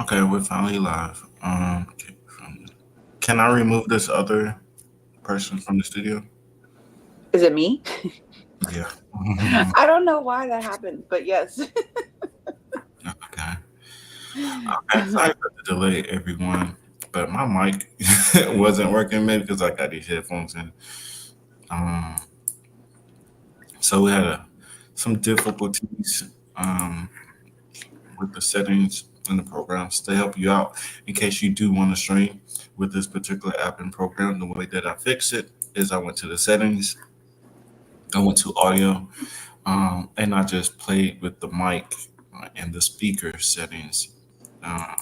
Okay, we're finally live. Can I remove this other person from the studio? Is it me? Yeah. I don't know why that happened, but yes. Okay. Okay. Sorry for the delay, everyone. But my mic wasn't working, maybe because I got these headphones in. Um, so we had some difficulties with the settings in the programs to help you out in case you do want to stream with this particular app and program. The way that I fix it is I went to the settings, I went to audio, and I just played with the mic and the speaker settings. Um,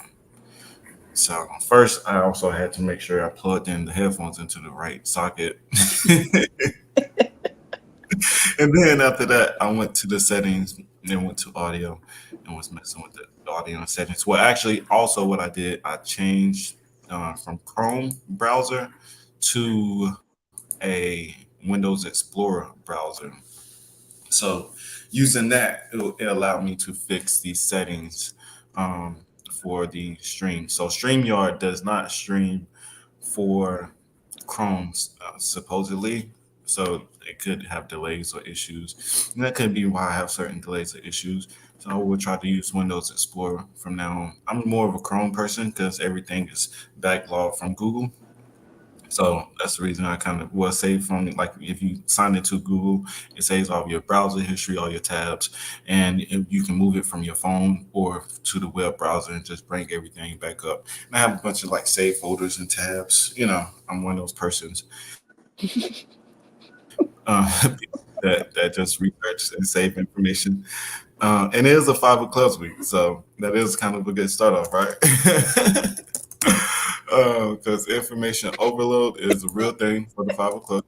so first, I also had to make sure I plugged in the headphones into the right socket, and then after that, I went to the settings and went to audio and was messing with the audio and settings. Well, actually, also what I did, I changed from Chrome browser to a Windows Explorer browser. So using that, it allowed me to fix these settings um, for the stream. So StreamYard does not stream for Chrome, supposedly. So it could have delays or issues. And that could be why I have certain delays or issues. So I will try to use Windows Explorer from now on. I'm more of a Chrome person because everything is backlogged from Google. So that's the reason I kind of will save from, like, if you sign into Google, it saves all your browser history, all your tabs, and you can move it from your phone or to the web browser and just bring everything back up. And I have a bunch of like save folders and tabs. I'm one of those persons that just research and save information. And it is a 5 of clubs week, so that is kind of a good start off, right? Because information overload is a real thing for the 5 of clubs.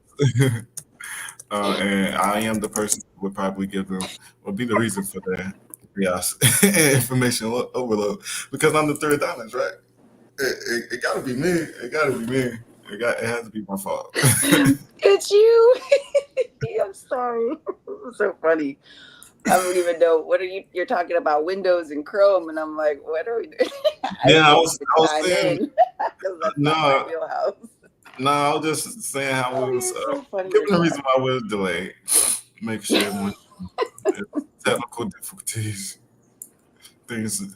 And I am the person who would probably give them, would be the reason for their chaos information overload, because I'm the third diamonds, right? It gotta be me. It gotta be me. It has to be my fault. It's you. I'm sorry. So funny. I don't even know what are you're talking about Windows and Chrome, and I'm like, what are we doing? I Yeah, didn't I even was, want to I was chime saying, in because that's not my no, wheelhouse. no, I was just saying how Oh, it was, you're so funny given with the that. reason why it was delayed, make sure everyone, technical difficulties, things.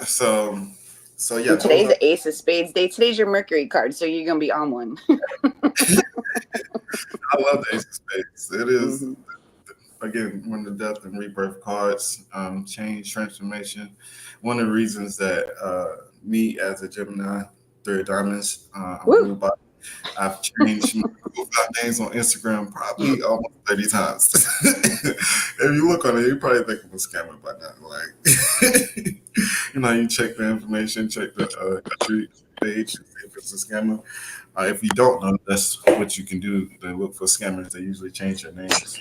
So, so yeah, And those today's are. the Ace of Spades day. Today's your Mercury card, so you're gonna be on one. I love the Ace of Spades. It is, Hmm. again, one of the death and rebirth cards, change, transformation. One of the reasons that me as a Gemini, third diamonds, I'm Woo. ruled by. I've changed my profile names on Instagram probably almost 30 times. If you look on it, you probably think I'm a scammer by now. Like, you check the information, check the country page, see if it's a scammer. If you don't know, that's what you can do to look for scammers. They usually change their names.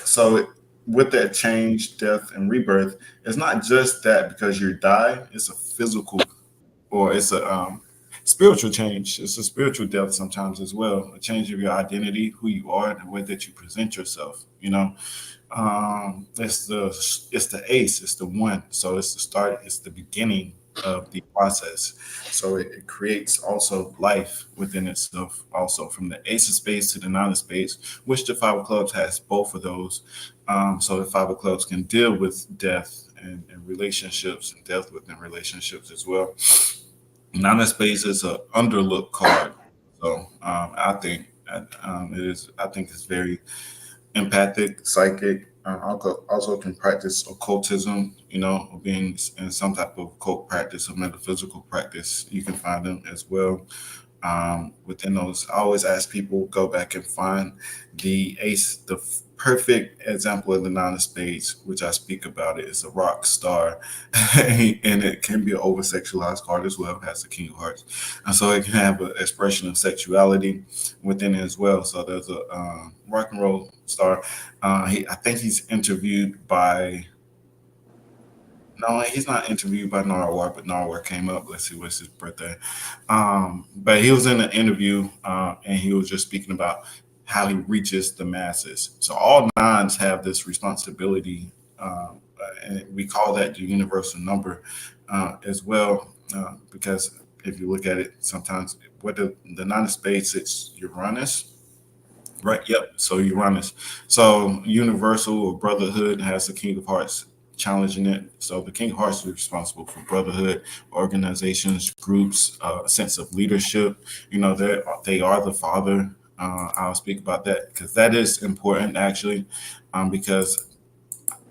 So with that change, death, and rebirth, it's not just that because you die. It's a physical, or it's a spiritual change. It's a spiritual death sometimes as well. A change of your identity, who you are, the way that you present yourself. It's the ace. It's the one. So it's the start. It's the beginning of the process. So it creates also life within itself. Also from the ace of spades to the nine of spades, which the 5 of clubs has both of those. So the 5 of clubs can deal with death and relationships, and death within relationships as well. Nine of spades is an underlooked card. So it is. I think it's very empathic, psychic. Also can practice occultism, or being in some type of occult practice or metaphysical practice. You can find them as well. Within those, I always ask people go back and find the ace, the perfect example of the nine of spades, which I speak about it. It's a rock star, and it can be an over sexualized card as well. It has the king of hearts, and so it can have an expression of sexuality within it as well. So there's a rock and roll star. I think he's interviewed by. No, he's not interviewed by Narwhal, but Narwhal came up. Let's see, what's his birthday? But he was in an interview, and he was just speaking about how he reaches the masses. So all nines have this responsibility, and we call that the universal number as well, because if you look at it, sometimes what the nine of spades, it's Uranus. Right. Yep. So Uranus. So Universal or Brotherhood has the King of Hearts challenging it. So the King of Hearts is responsible for brotherhood, organizations, groups, a sense of leadership. They are the father. I'll speak about that because that is important actually, because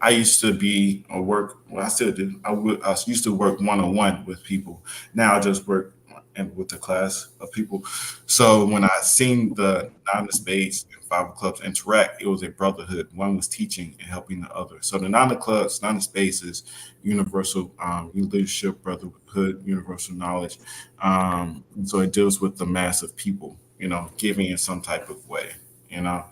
I used to be a work. Well, I still do. I used to work one on one with people. Now I just work and with a class of people. So when I seen the nine of spades and five of clubs interact, it was a brotherhood. One was teaching and helping the other. So the nine of clubs, nine of spades is universal leadership, brotherhood, universal knowledge. And so it deals with the mass of people. Giving in some type of way. You know.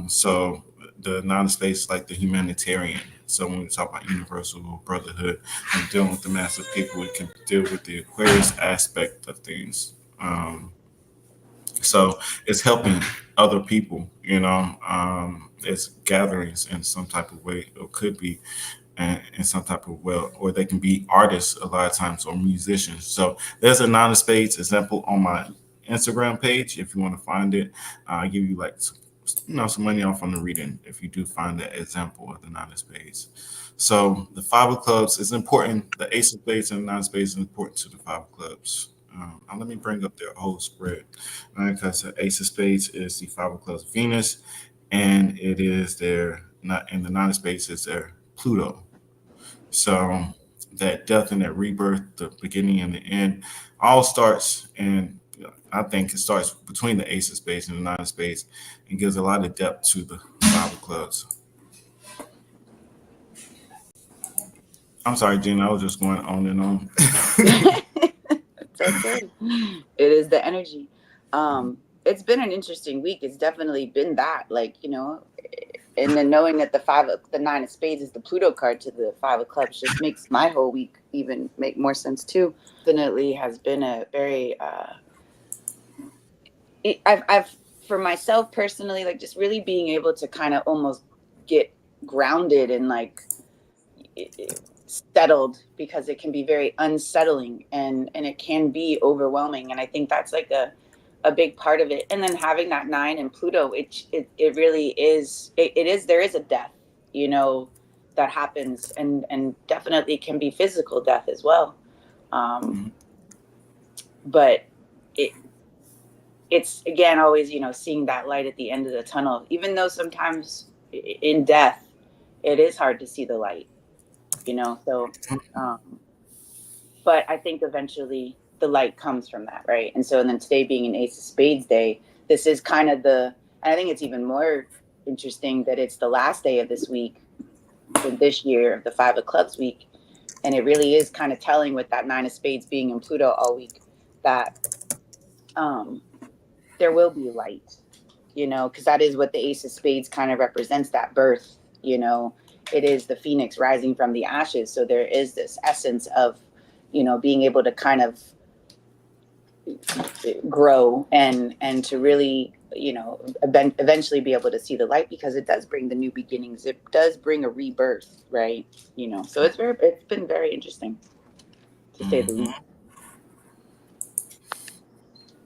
So the non-space is like the humanitarian. So when we talk about universal brotherhood and dealing with the mass of people, we can deal with the Aquarius aspect of things. So it's helping other people, it's gatherings in some type of way, or could be in some type of way, or they can be artists a lot of times or musicians. So there's a nine of spades example on my Instagram page if you want to find it. I give you like some money off on the reading if you do find that example of the nine of spades. So the five of clubs is important. The ace of spades and the nine of spades is important to the five of clubs. Let me bring up their whole spread because the ace of spades is the five of clubs Venus, and it is their not and the nine of spades is their Pluto. So that death and that rebirth, the beginning and the end, all starts and I think it starts between the ace of spades and the nine of spades and gives a lot of depth to the five of clubs. I'm sorry, Gina, I was just going on and on. It's okay. It is the energy. It's been an interesting week. It's definitely been that, like, and then knowing that the nine of spades is the Pluto card to the five of clubs just makes my whole week even make more sense too. Definitely has been a very I've for myself personally, like just really being able to kind of almost get grounded and like settled, because it can be very unsettling and it can be overwhelming, and I think that's like a big part of it. And then having that nine and Pluto, it really is, it is, there is a death, that happens, and definitely can be physical death as well. um Mhm. but it it's again always, seeing that light at the end of the tunnel, even though sometimes in death it is hard to see the light, so um but I think eventually the light comes from that, right? And then today being an Ace of Spades day, this is kind of and I think it's even more interesting that it's the last day of this week, in this year, the Five of Clubs week. And it really is kind of telling, with that Nine of Spades being in Pluto all week, that um, there will be light, because that is what the Ace of Spades kind of represents, that birth, it is the phoenix rising from the ashes. So there is this essence of, being able to kind of grow and to really, eventually be able to see the light, because it does bring the new beginnings, it does bring a rebirth, right? So it's been very interesting, to say the least.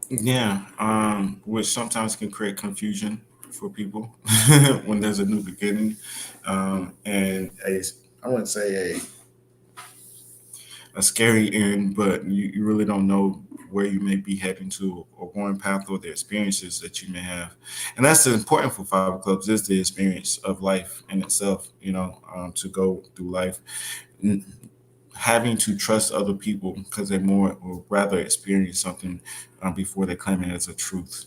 Mhm. Yeah, which sometimes can create confusion for people when there's a new beginning, and I wouldn't say a scary end, but you really don't know where you may be heading to or going path or the experiences that you may have. And that's the important for Five of Clubs is the experience of life in itself, to go through life. N- Having to trust other people because they more or rather experience something before they claim it as a truth,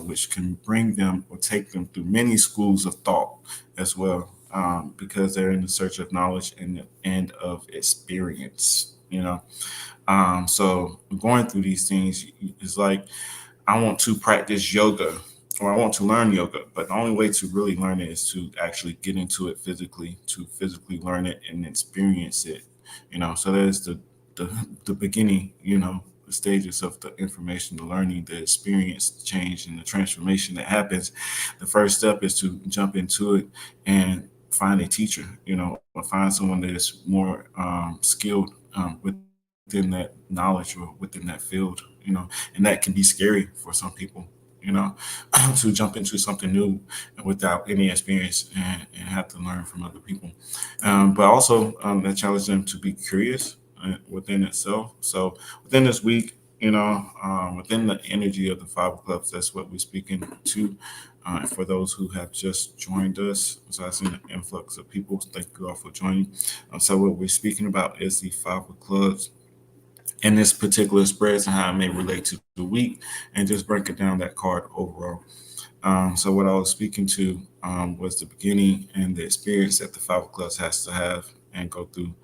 which can bring them or take them through many schools of thought as well, because they're in the search of knowledge and of experience. So going through these things is like I want to practice yoga or I want to learn yoga, but the only way to really learn it is to actually get into it physically, to physically learn it and experience it. So there's the beginning, stages of the information, the learning, the experience, the change, and the transformation that happens, the first step is to jump into it and find a teacher, or find someone that is more skilled within that knowledge or within that field, and that can be scary for some people, to jump into something new without any experience and have to learn from other people. But also, that challenge them to be curious within itself. So within this week, within the energy of the Five of Clubs, that's what we're speaking to. For those who have just joined us, so I've seen an influx of people. Thank you all for joining. So what we're speaking about is the Five of Clubs and this particular spreads and how it may relate to the week, and just breaking down that card overall. So what I was speaking to was the beginning and the experience that the Five of Clubs has to have and go through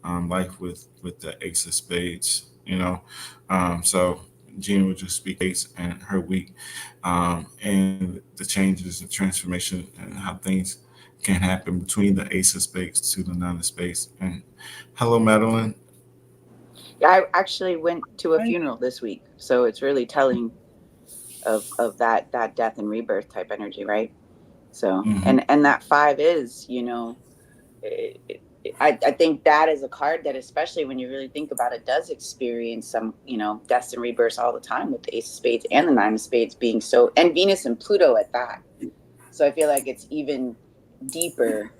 life with the Ace of Spades. So Gina would just speak Ace and her week, and the changes and transformation and how things can happen between the Ace of Spades to the Nine of Spades. And hello, Madeline. I actually went to a Right. funeral this week, so it's really telling of that death and rebirth type energy, right? So, Hmm. and that five is, I think that is a card that, especially when you really think about it, does experience some, deaths and rebirths all the time, with the Ace of Spades and the Nine of Spades being so, and Venus and Pluto at that. So I feel like it's even deeper.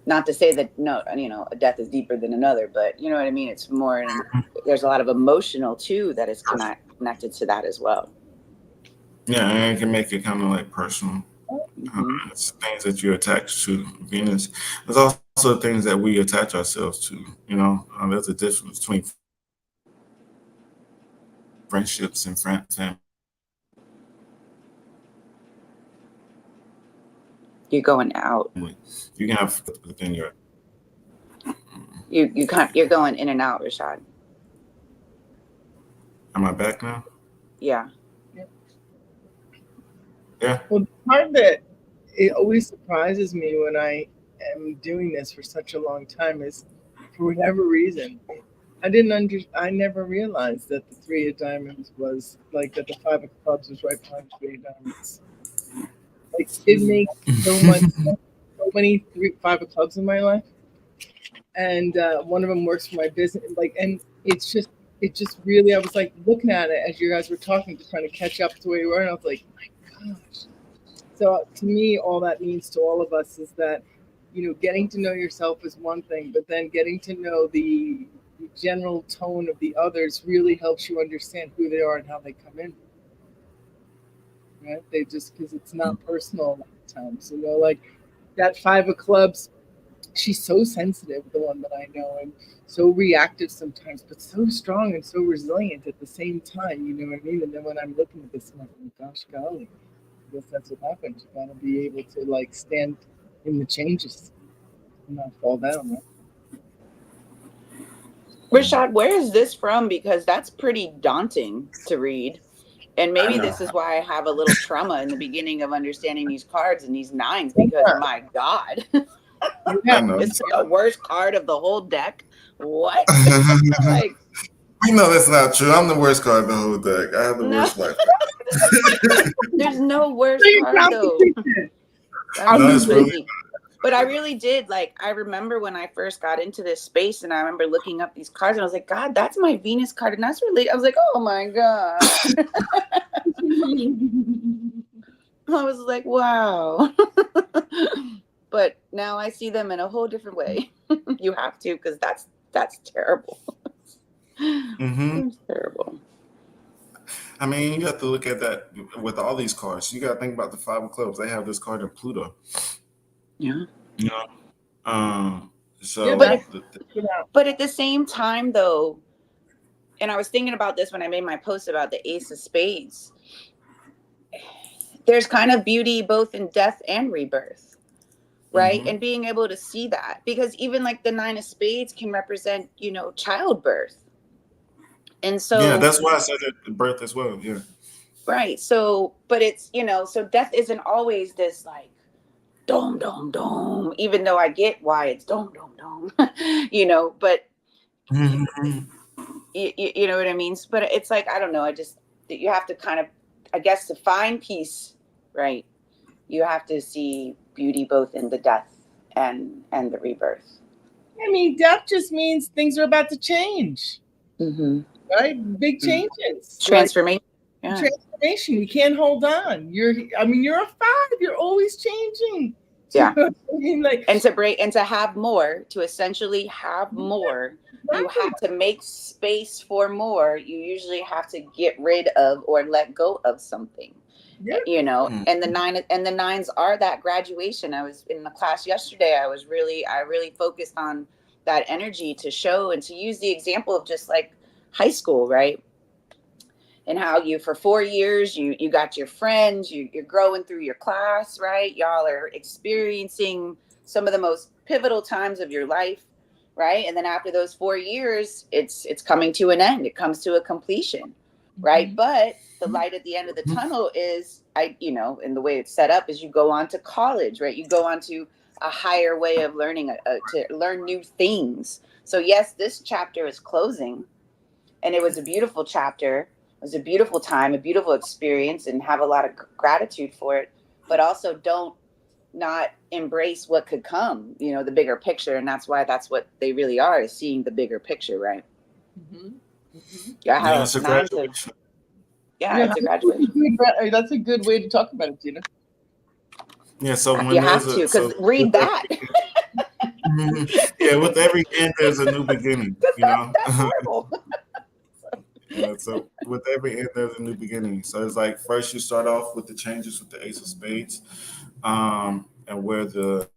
Not to say that no, a death is deeper than another, but you know what I mean. It's more, and there's a lot of emotional too that is connected to that as well. Yeah, and it can make it kind of like personal. Hmm. It's things that you attach to Venus. There's also things that we attach ourselves to. There's a difference between friendships and family. You can have friendships within your You're going out. You can't. You're going in and out, Rashad. Am I back now? Yeah. Yeah. Yeah. Well, the part that it always surprises me when I am doing this for such a long time is, for whatever reason, I never realized that the Three of Diamonds was like that. The Five of Clubs was right behind the Three of Diamonds. Like it makes so much sense. So many Five of Clubs in my life, and one of them works for my business. Like, and it just really, I was like looking at it as you guys were talking, just trying to catch up to where you were, and I was like, my gosh. So to me, all that means to all of us is that, getting to know yourself is one thing, but then getting to know the general tone of the others really helps you understand who they are and how they come in. Right? They just, because it's not personal a lot of times, like that Five of Clubs. She's so sensitive, the one that I know, and so reactive sometimes, but so strong and so resilient at the same time. You know what I mean? And then when I'm looking at this, I'm like, oh, gosh, golly, I guess that's what happens. You gotta be able to like stand in the changes and not fall down, right? Rashad, where is this from? Because that's pretty daunting to read. And I maybe know. this is why I have a little trauma in the beginning of understanding these cards and these nines, because my God, I Yeah, know. is it the worst card of the whole deck? What? Like, We know that's not true. I'm the worst card in the whole deck. I have the no, worst life. there's no so worse you're card though. competition. That's No, I'm it's just really. crazy. But I really did. Like, I remember when I first got into this space and I remember looking up these cards and I was like, God, that's my Venus card. And that's really, I was like, oh my God. I was like, wow. But now I see them in a whole different way. You have to, because that's terrible. Hmm. That's terrible. I mean, you have to look at that with all these cards. You got to think about the Five of Clubs. They have this card in Pluto. Yeah. You know. Um. yeah, But So if, that's the, but at the same time though, and I was thinking about this when I made my post about the Ace of Spades, there's kind of beauty both in death and rebirth, right? hmm And being able to see that, because even like the Nine of Spades can represent, childbirth. And Yeah, so, that's why I said that the birth as well. Yeah. right. So, but it's, so death isn't always this like dome, dome, dome, even though I get why it's dome, dome, dome, but Hmm. you know what I mean? But it's like, I don't know. I just, you have to kind of, I guess, to find peace, right? You have to see beauty both in the death and the rebirth. I mean, death just means things are about to change, Mm-hmm. right? Big changes, like Transformation. Yeah. transformation. You can't hold on. You're a five. You're always changing. Do you Yeah. know what I mean? Like, And to break and to have more, to essentially have more, you exactly. have to make space for more. You usually have to get rid of or let go of something. Yeah. You know, Mm. and the nines are that graduation. I was in the class yesterday. I really focused on that energy to show and to use the example of just like high school, right? And how you, for 4 years, you got your friends, you're growing through your class, right? Y'all are experiencing some of the most pivotal times of your life, right? And then after those 4 years, it's coming to an end. It comes to a completion, right? Mhm. But the light at the end of the tunnel is, and the way it's set up is you go on to college, right? You go on to a higher way of learning, to learn new things. So yes, this chapter is closing, and it was a beautiful chapter. It was a beautiful time, a beautiful experience, and have a lot of gratitude for it. But also, don't not embrace what could come. The bigger picture, and that's what they really are, is seeing the bigger picture, right? Mhm. Mhm. Yeah, Yeah, how it's a nines of graduation. yeah, Yeah, it's a graduation. that's a good way to talk about it, Gina. Yeah, so You when have there's to, a because so read with that, yeah, with every end there's a new beginning, because you know. that's horrible. Yeah, so with every end there's a new beginning. So it's like first you start off with the changes with the Ace of Spades, and where the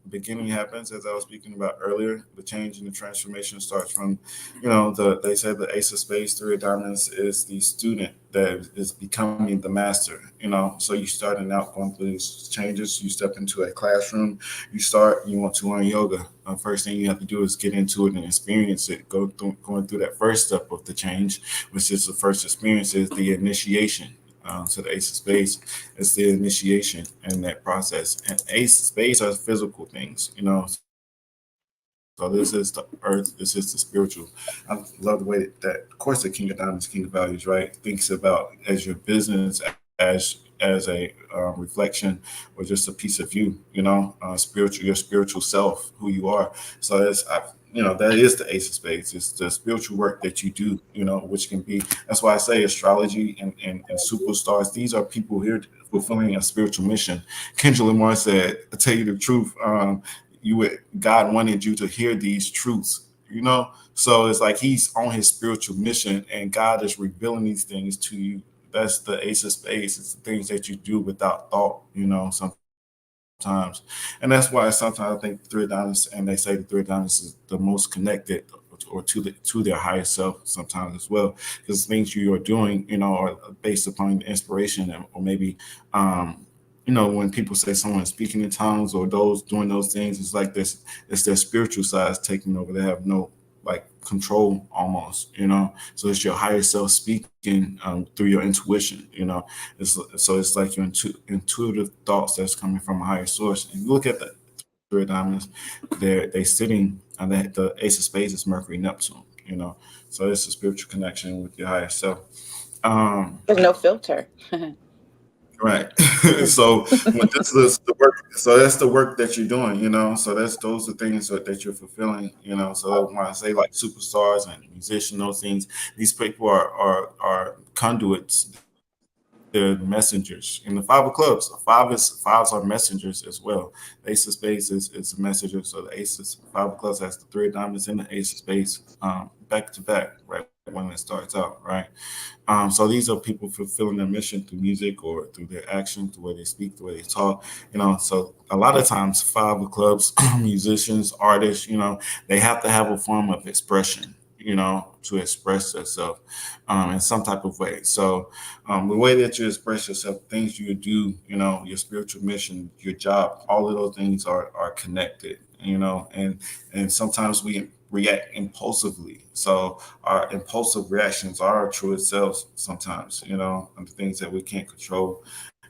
beginning happens, as I was speaking about earlier. The change and the transformation starts from, they said the Ace of Spades, Three of Diamonds is the student that is becoming the master. So you starting out going through these changes. You step into a classroom. You want to learn yoga. First thing you have to do is get into it and experience it. Going through that first step of the change, which is the first experience, is the initiation. So the Ace of Spades is the initiation in that process. And Ace of Spades are physical things. So this is the earth. This is the spiritual. I love the way that, of course, the King of Diamonds, King of Values, right, thinks about as your business as a reflection or just a piece of you, your spiritual self, who you are. So that is the Ace of Spades. It's the spiritual work that you do, which can be, that's why I say astrology and superstars. These are people here fulfilling a spiritual mission. Kendra Lamar said, "I tell you the truth, God wanted you to hear these truths. So it's like he's on his spiritual mission, and God is revealing these things to you. That's the Ace of Spades. It's the things that you do without thought, sometimes. And that's why sometimes I think the Three of Diamonds, and they say the Three of Diamonds is the most connected or to their higher self sometimes as well, because things you are doing, are based upon inspiration, or maybe when people say someone's speaking in tongues or those doing those things, it's like this, it's their spiritual side taking over. They have no like control almost. So it's your higher self speaking through your intuition. So it's like your intuitive thoughts that's coming from a higher source. And you look at the Three of Diamonds, they sitting on the Ace of Spades is Mercury Neptune. So it's a spiritual connection with your higher self. Um, There's no filter. Right. So when this is the work, so that's the work that you're doing. So those are things that you're fulfilling. So when I say like superstars and musicians, those things, these people are conduits. They're messengers. In the Five of Clubs, fives are messengers as well. The Ace of Spades is a messenger. So the Five of Clubs has the Three of Diamonds and the Ace of Spades back to back, right when it starts out, right? So these are people fulfilling their mission through music or through their action, the way they speak, the way they talk. So a lot of times, Five of Clubs, musicians, artists, they have to have a form of expression, to express themselves in some type of way. So the way that you express yourself, things you do, your spiritual mission, your job, all of those things are connected, and sometimes we react impulsively. So our impulsive reactions are our true selves sometimes, and the things that we can't control.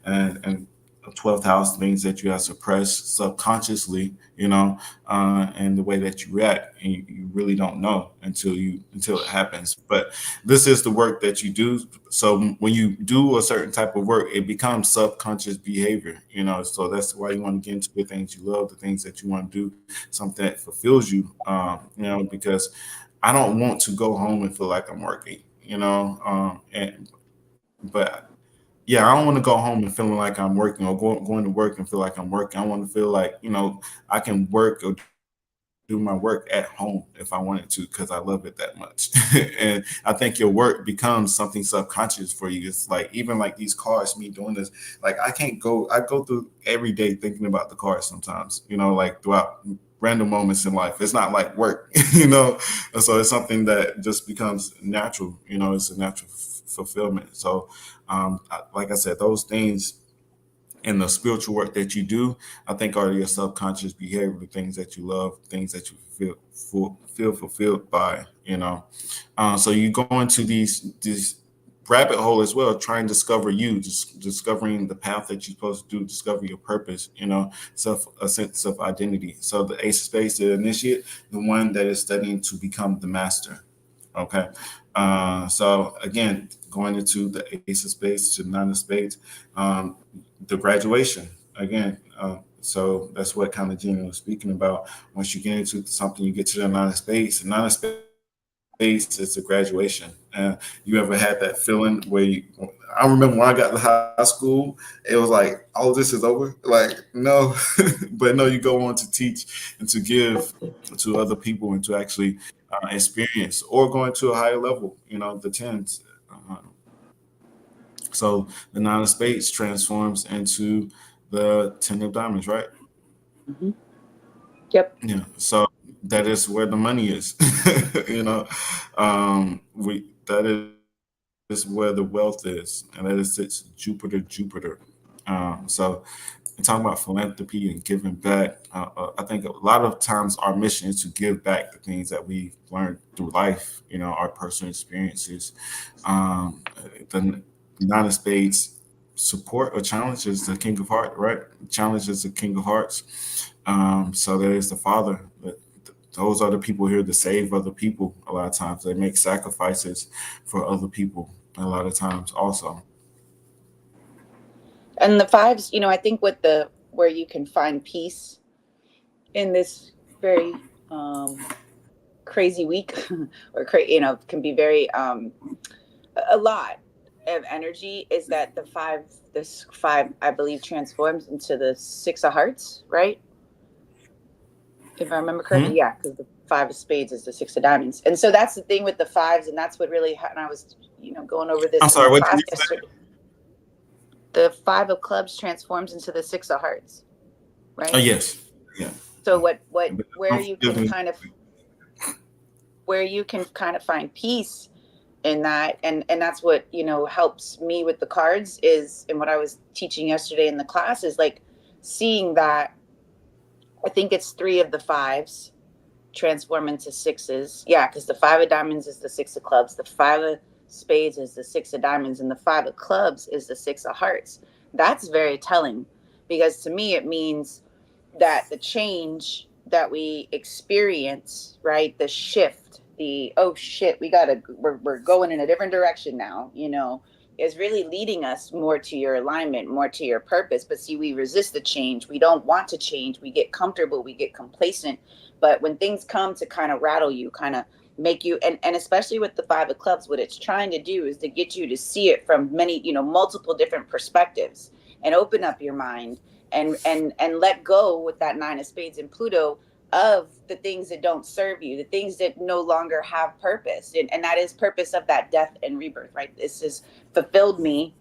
And 12th house, things that you have suppressed subconsciously, and the way that you react, and you really don't know until it happens. But this is the work that you do. So when you do a certain type of work, it becomes subconscious behavior. So that's why you want to get into the things you love, the things that you want to do, something that fulfills you. Because I don't want to go home and feel like I'm working. But yeah, I don't want to go home and feeling like I'm working, or going to work and feel like I'm working. I want to feel like, I can work or do my work at home if I wanted to, because I love it that much. And I think your work becomes something subconscious for you. It's like, even like these cars, me doing this, like I go through every day thinking about the cars sometimes, like throughout random moments in life. It's not like work, And so it's something that just becomes natural, it's a natural fulfillment. So, like I said, those things in the spiritual work that you do, I think are your subconscious behavior, the things that you love, things that you feel fulfilled by. So you go into these rabbit hole as well, try and discover you, just discovering the path that you're supposed to do, discover your purpose, a sense of identity. So the ace of spades, the initiate, the one that is studying to become the master. Okay. So again, going into the ace of spades to nine of spades, um, the graduation again. So that's what kind of Gina was speaking about. Once you get into something, you get to the nine of spades. The nine of spades is a graduation. You ever had that feeling where I remember when I got to high school, it was like, all this is over. Like, no, but no, you go on to teach and to give to other people and to actually experience or going to a higher level, the tens. Uh, so the nine of spades transforms into the ten of diamonds, right? Mm-hmm. Yep. Yeah. So that is where the money is. We that is where the wealth is, and that is it's Jupiter. So and talking about philanthropy and giving back, I think a lot of times our mission is to give back the things that we've learned through life, our personal experiences. The Nine of Spades support or challenges the King of Hearts, right? Challenges the King of Hearts. So there is the Father. Those are the people here to save other people. A lot of times they make sacrifices for other people. A lot of times also. And the fives, I think with the where you can find peace in this very crazy week, or can be very a lot of energy, is that this five, I believe, transforms into the six of hearts, right? If I remember Hmm? correctly, yeah, because the five of spades is the six of diamonds. And so that's the thing with the fives, and that's what really, and I was, going over I'm this in the sorry. What did class you say? yesterday. The five of clubs transforms into the six of hearts, Oh right? yes. Yeah. So what But where don't you forgive can me. kind of find peace in that, and that's what helps me with the cards is, and what I was teaching yesterday in the class is like seeing that. I think it's three of the fives transform into sixes. Yeah, because the five of diamonds is the six of clubs, the five of spades is the six of diamonds, and the five of clubs is the six of hearts. That's very telling, because to me it means that the change that we experience, right? The shift, the oh shit, we're going in a different direction now, is really leading us more to your alignment, more to your purpose. But see, we resist the change. We don't want to change. We get comfortable, we get complacent. But when things come to kind of rattle you, kind of make you, and especially with the five of clubs, what it's trying to do is to get you to see it from many, multiple different perspectives, and open up your mind, and let go with that nine of spades and Pluto of the things that don't serve you, the things that no longer have purpose, and that is purpose of that death and rebirth, right? This has fulfilled me.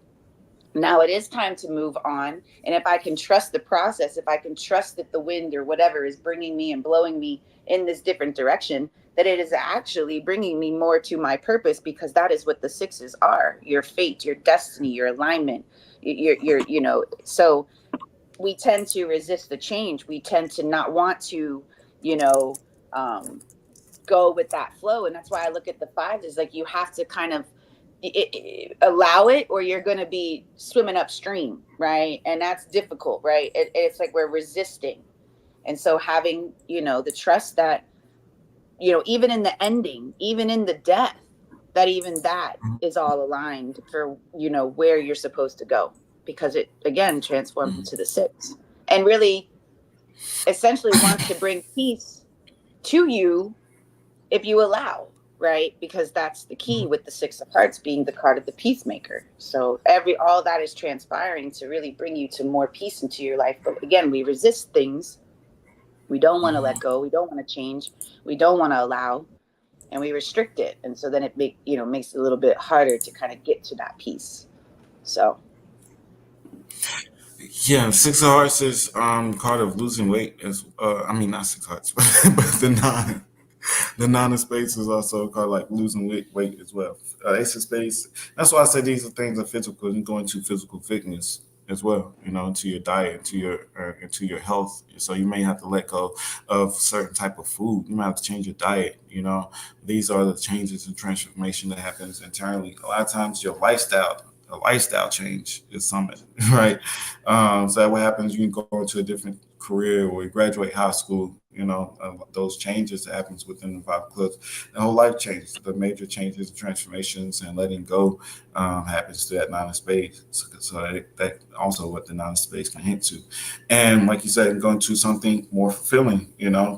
Now it is time to move on. And if I can trust the process, if I can trust that the wind or whatever is bringing me and blowing me in this different direction, that it is actually bringing me more to my purpose, because that is what the sixes are: your fate, your destiny, your alignment, so we tend to resist the change. We tend to not want to, you know, um, go with that flow. And that's why I look at the fives is like, you have to kind of allow it, or you're going to be swimming upstream, right? And that's difficult, right? It's like we're resisting. And so having, the trust that, even in the ending, even in the death, that even that is all aligned for, where you're supposed to go, because it again transforms into the six, and really essentially wants to bring peace to you if you allow, right? Because that's the key with the six of hearts being the card of the peacemaker. So all that is transpiring to really bring you to more peace into your life. But again, we resist things. We don't want to let go. We don't want to change. We don't want to allow, and we restrict it. And so then it makes it a little bit harder to kind of get to that peace. So Yeah, Six of Hearts is card of losing weight. As I mean, not Six of Hearts, but the nine of spades is also called like losing weight as well. Ace of spades. That's why I say these are things are physical and going to physical fitness as well. Into your diet, into your health. So you may have to let go of certain type of food. You might have to change your diet. These are the changes and transformation that happens internally. A lot of times, your lifestyle. A lifestyle change is something, right? So that what happens, you can go into a different career or you graduate high school, those changes that happens within the five clubs. The whole life changes, the major changes, transformations, and letting go happens to that nine of spades. So that also what the nine of spades can hint to. And like you said, going to something more fulfilling,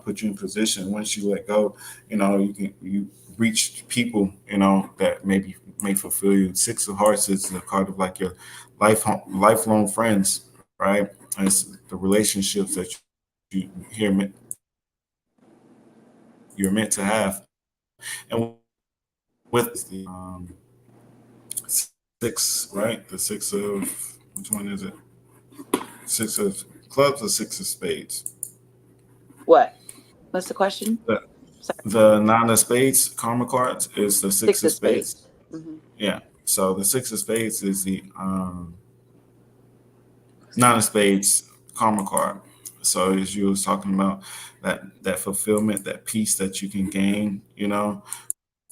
put you in position. Once you let go, you reach people, that maybe may fulfill you. Six of Hearts is a card of like your lifelong friends, right? And it's the relationships that you here you're meant to have, and with the six, right? The six of which one is it? Six of clubs or six of spades? what? What's the question? The, Sorry. the nine of spades karma cards is the six Six of of spades. spades. Mm-hmm. Yeah. So the six of spades is the nine of spades karma card. So as you was talking about that fulfillment, that peace that you can gain,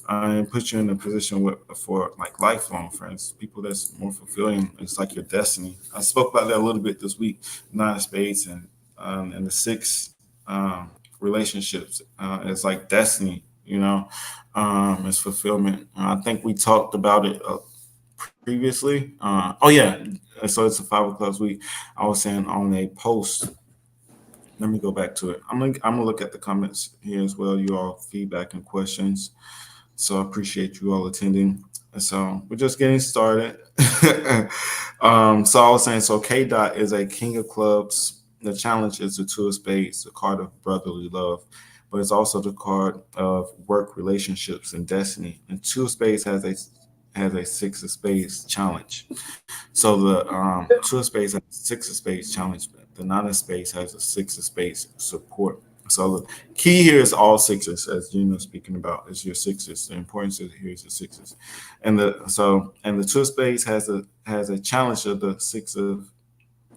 and put you in a position for like lifelong friends, people that's more fulfilling. It's like your destiny. I spoke about that a little bit this week. Nine of spades and the six relationships. It's like destiny. It's fulfillment. I think we talked about it previously. Oh yeah, so it's a 5 o'clock week. I was saying on a post. Let me go back to it. I'm gonna look at the comments here as well. You all feedback and questions. So I appreciate you all attending. And so we're just getting started. So I was saying, so K Dot is a king of clubs. The challenge is the two of spades, the card of brotherly love, but it's also the card of work, relationships, and destiny. And two of spades has a six of spades challenge. So the two of spades has a six of spades challenge. The nine of spades has a six of spades support. So the key here is all sixes, as Gina was speaking about, is your sixes. The importance of here is the sixes, and the two of spades has a challenge of the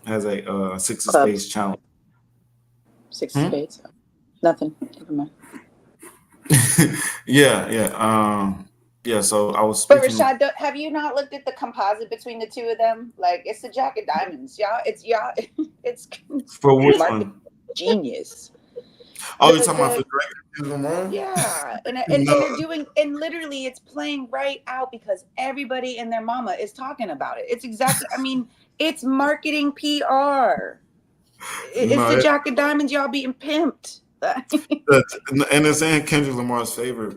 has a six of spades Clubs. challenge. Six of Hmm? spades. Nothing. Never mind. Yeah, yeah, yeah. So I was But speaking. Rashad, have you not looked at the composite between the two of them? Like, it's the Jack of Diamonds, y'all. It's y'all. It's For which market one? genius. Oh, you're talking about for The Drake and Lamar? Yeah, and No, they're doing, and literally it's playing right out because everybody and their mama is talking about it. It's exactly. I mean, it's marketing PR. It's the no. Jack of Diamonds, y'all being pimped. And it's in Kendrick Lamar's favor,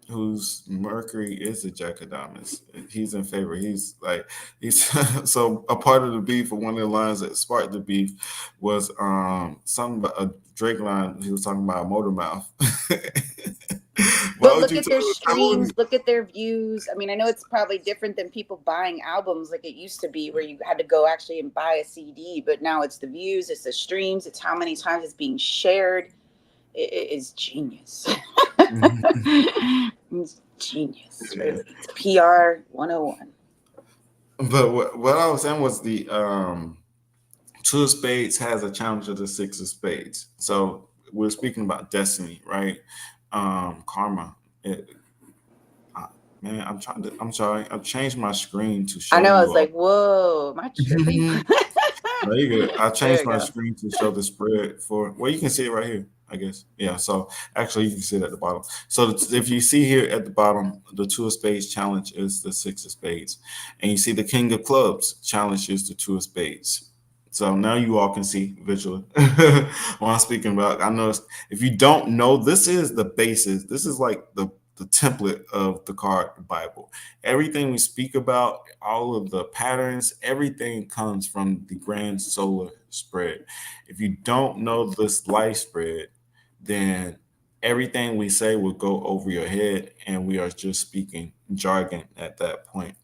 whose Mercury is a Jack of Diamonds. He's in favor. He's so a part of the beef, or one of the lines that sparked the beef, was something about a Drake line. He was talking about a motor mouth. Why But would look you at their tell me? streams, look at their views. I mean, I know it's probably different than people buying albums like it used to be, where you had to go actually and buy a CD, but now it's the views, it's the streams, it's how many times it's being shared. It is genius. It's genius, really. It's PR 101. But what I was saying was the two of spades has a challenge of the six of spades. So we're speaking about destiny, right? Karma. Man, I'm sorry. I've changed my screen to I show know. I you was all. like, wwhoa, am I tripping? No, you good. I There changed we my go. screen to show the spread for. Well, you can see it right here, I guess. Yeah. So actually, you can see it at the bottom. So if you see here at the bottom, the two of spades challenge is the six of spades, and you see the king of clubs challenge is the two of spades. So now you all can see visually what I'm speaking about. I know if you don't know, this is the basis. This is like the template of the card Bible. Everything we speak about, all of the patterns, everything comes from the grand solar spread. If you don't know this life spread, then everything we say will go over your head, and we are just speaking jargon at that point.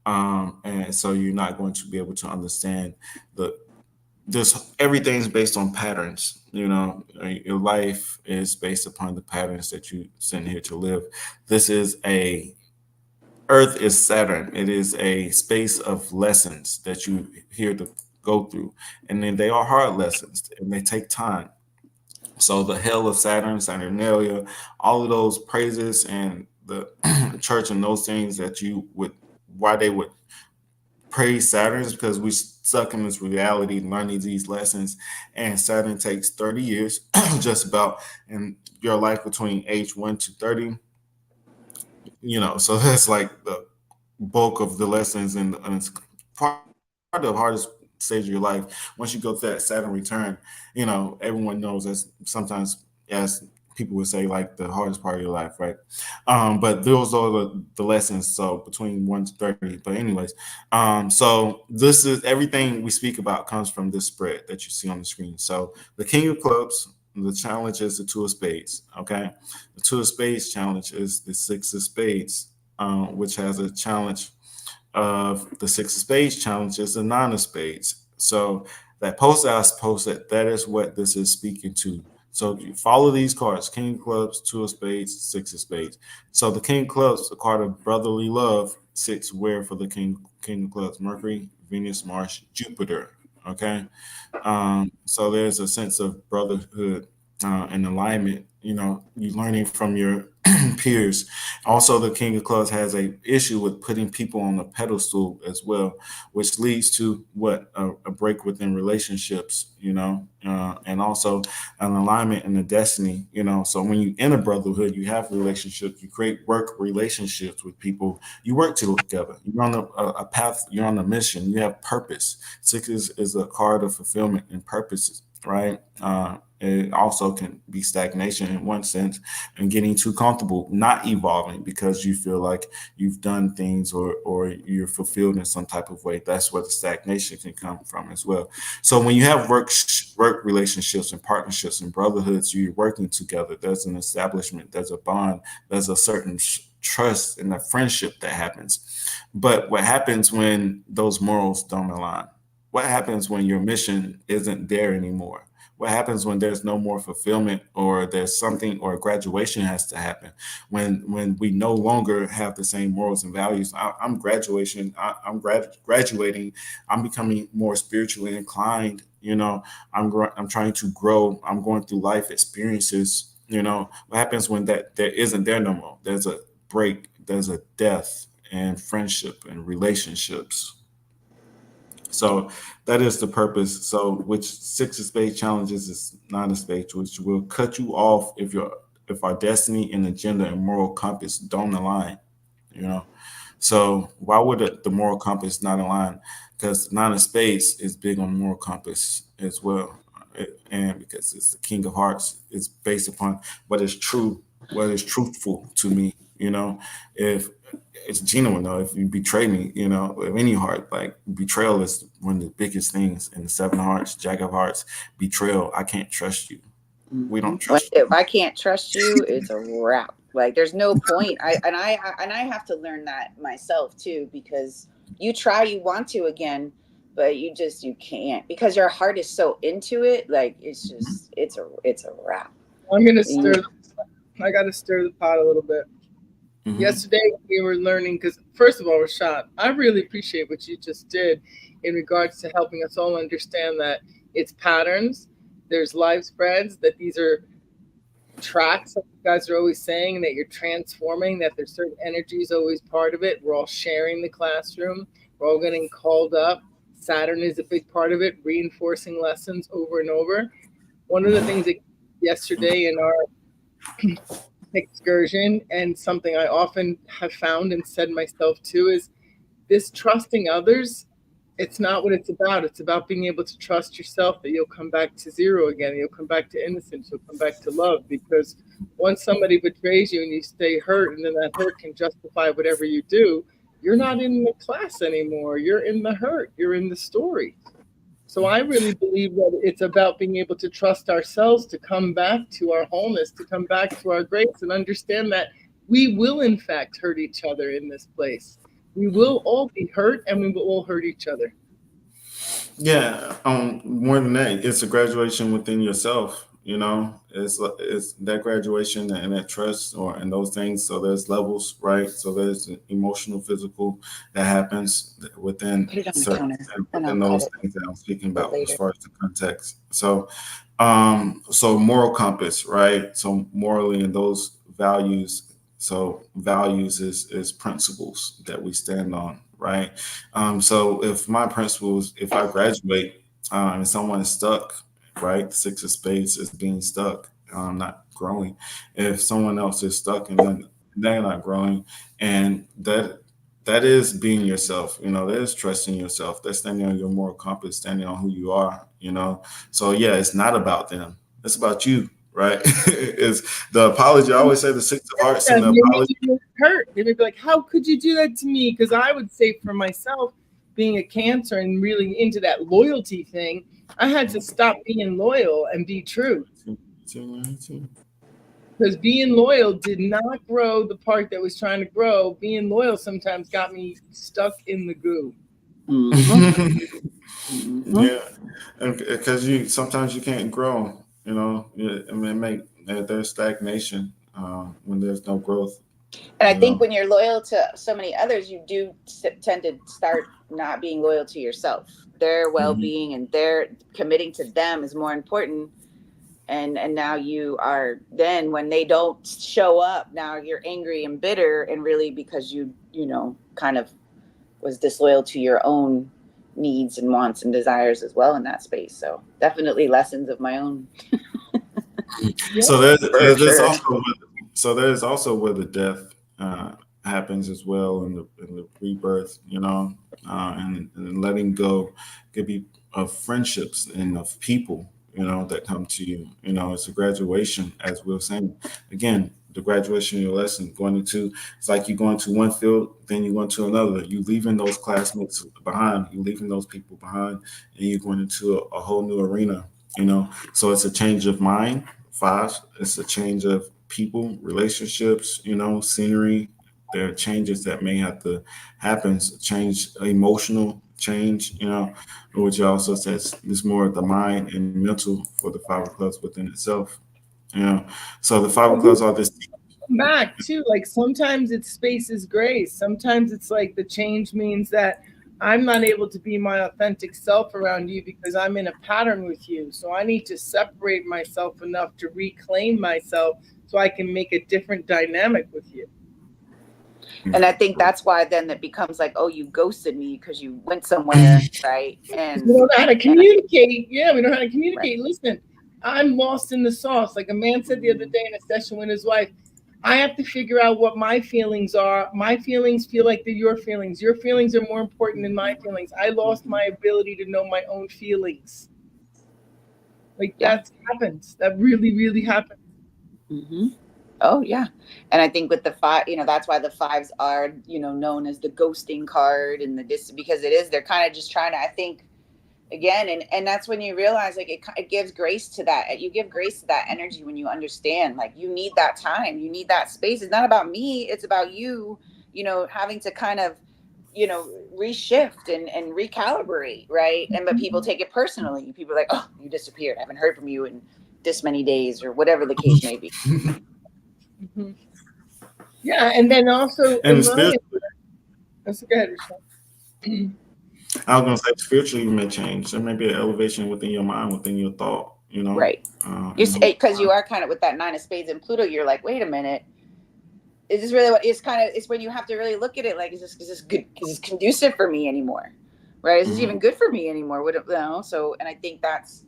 And so you're not going to be able to understand the this everything's based on patterns. Your life is based upon the patterns that you sent here to live. This is a Earth is Saturn. It is a space of lessons that you here to go through. And then they are hard lessons and they take time. So the hell of Saturn, Saturnalia, all of those praises and the church and those things that you would why they would praise Saturn is because we stuck in this reality learning these lessons. And Saturn takes 30 years just about in your life between age 1 to 30. So that's like the bulk of the lessons, and it's part of the hardest stage of your life. Once you go through that Saturn return, everyone knows that's sometimes, as people would say, like the hardest part of your life, right? But those are the lessons. So between 1 to 30. But anyways, so this is everything we speak about comes from this spread that you see on the screen. So the King of Clubs, the challenge is the Two of Spades. Okay, the Two of Spades challenge is the Six of Spades, which has a challenge of the Six of Spades challenge is the Nine of Spades. So that post I posted, that is what this is speaking to. So you follow these cards: King of Clubs, Two of Spades, Six of Spades. So the King of Clubs, the card of brotherly love, sits where for the King of Clubs? Mercury, Venus, Mars, Jupiter. Okay, so there's a sense of brotherhood and alignment. You learning from your peers. Also, the King of Clubs has a issue with putting people on a pedestal as well, which leads to what a break within relationships. And also an alignment in the destiny. So when you in a brotherhood, you have relationships, you create work relationships with people, you work together, you're on a path, you're on a mission, you have purpose. Six is a card of fulfillment and purposes, right? It also can be stagnation in one sense and getting too comfortable, not evolving because you feel like you've done things or you're fulfilled in some type of way. That's where the stagnation can come from as well. So when you have work relationships and partnerships and brotherhoods, you're working together. There's an establishment, there's a bond, there's a certain trust and a friendship that happens. But what happens when those morals don't align? What happens when your mission isn't there anymore? What happens when there's no more fulfillment, or there's something, or graduation has to happen? When we no longer have the same morals and values. I'm graduation. I'm graduating. I'm becoming more spiritually inclined. I'm trying to grow. I'm going through life experiences. What happens when that there isn't there no more? There's a break. There's a death and friendship and relationships. So that is the purpose. So which Six of Spades challenges is Nine of Spades, which will cut you off if our destiny and agenda and moral compass don't align. You know. So why would the moral compass not align? Because Nine of Spades is big on moral compass as well, and because it's the King of Hearts, it's based upon what is true, what is truthful to me. If it's Gina would know if you betray me, of any heart, like betrayal is one of the biggest things in the Seven of Hearts, Jack of Hearts, betrayal. I can't trust you. We don't Like, trust if I can't trust you, it's a wrap. Like there's no point. I have to learn that myself too, because you try, you want to again, but you can't because your heart is so into it. Like it's a wrap. I'm gonna You- stir. I gotta stir the pot a little bit. you. Yesterday we were learning because first of all, Rashad, I really appreciate what you just did in regards to helping us all understand that it's patterns. There's live spreads. That these are tracks, like you guys are always saying, that you're transforming, that there's certain energies always part of it. We're all sharing the classroom. We're all getting called up. Saturn is a big part of it, reinforcing lessons over and over. One of the things that yesterday in our excursion, and something I often have found and said myself too, is this trusting others. It's not what it's about. It's about being able to trust yourself that you'll come back to zero again. You'll come back to innocence. You'll come back to love. Because once somebody betrays you and you stay hurt, and then that hurt can justify whatever you do, you're not in the class anymore. You're in the hurt. You're in the story. So I really believe that it's about being able to trust ourselves, to come back to our wholeness, to come back to our grace, and understand that we will in fact hurt each other in this place. We will all be hurt, and we will all hurt each other. Yeah, more than that, it's a graduation within yourself. It's that graduation and that trust, or and those things. So there's levels, right? So there's the emotional, physical that happens within Put it on the certain counter, and within I'll cut those it things that I'm speaking for about as later. far as the context. So moral compass, right? So morally, and those values. So values is principles that we stand on, right? So if my principles, if I graduate, and someone is stuck, right? The six of spades is being stuck, not growing. If someone else is stuck and then they're not growing, and that is being yourself. That is trusting yourself. That's standing on your moral compass, standing on who you are. So yeah, it's not about them. It's about you, right? It's the apology. I always say the six of hearts and the Maybe apology. you hurt. They may be like, "How could you do that to me?" Because I would say for myself, being a Cancer and really into that loyalty thing, I had to stop being loyal and be true. Because being loyal did not grow the part that was trying to grow. Being loyal sometimes got me stuck in the goo. Yeah, because you sometimes you can't grow. I mean, there's stagnation when there's no growth. And I You think know, when you're loyal to so many others, you do tend to start not being loyal to yourself. Their Mhm. well-being and their committing to them is more important. And now you are, then when they don't show up, now you're angry and bitter, and really because you kind of was disloyal to your own needs and wants and desires as well in that space. So definitely lessons of my own. Yeah. So there's, For there's sure. also there's also where the death happens as well, in the rebirth. And letting go could be of friendships and of people. That come to you. It's a graduation, as we were saying. Again, the graduation of your lesson, going into, it's like you go into one field, then you go into another. You leaving those classmates behind, you leaving those people behind, and you're going into a whole new arena. So it's a change of mind. Five, it's a change of people, relationships, scenery. There are changes that may have to happen. Change, emotional change, which also says it's more of the mind and mental for the five of clubs within itself. So the five of clubs are this. Back too, like sometimes it's space is grace. Sometimes it's like the change means that I'm not able to be my authentic self around you because I'm in a pattern with you. So I need to separate myself enough to reclaim myself so I can make a different dynamic with you. And I think that's why then it becomes like, oh, you ghosted me because you went somewhere, right? We don't know how to And communicate. Yeah, we don't know how to right. communicate. Listen, I'm lost in the sauce. Like a man said the other day in a session with his wife, I have to figure out what my feelings are. My feelings feel like they're your feelings. Your feelings are more important than my feelings. I lost my ability to know my own feelings. Like Yeah. that happens. That really, really happens. Mm-hmm. Oh yeah. And I think with the five, that's why the fives are, known as the ghosting card and the because they're kind of just trying to, I think, again, and that's when you realize like it gives grace to that. You give grace to that energy when you understand, like, you need that time, you need that space. It's not about me, it's about you, having to kind of, reshift and recalibrate, right? But people take it personally. People are like, oh, you disappeared, I haven't heard from you in this many days, or whatever the case may be. Mhm. Yeah, and then also And in my spiritually, let's go ahead, Rachel. I was going to say spiritually, you may change. There may be an elevation within your mind, within your thought. you know. Right. You And say, because you are kind of with that nine of spades and Pluto, you're like, wait a minute, is this really what it's kind of, it's when you have to really look at it like, is this good, is this conducive for me anymore, right? Is this mhm. even good for me anymore? Would it, you know? So, and I think that's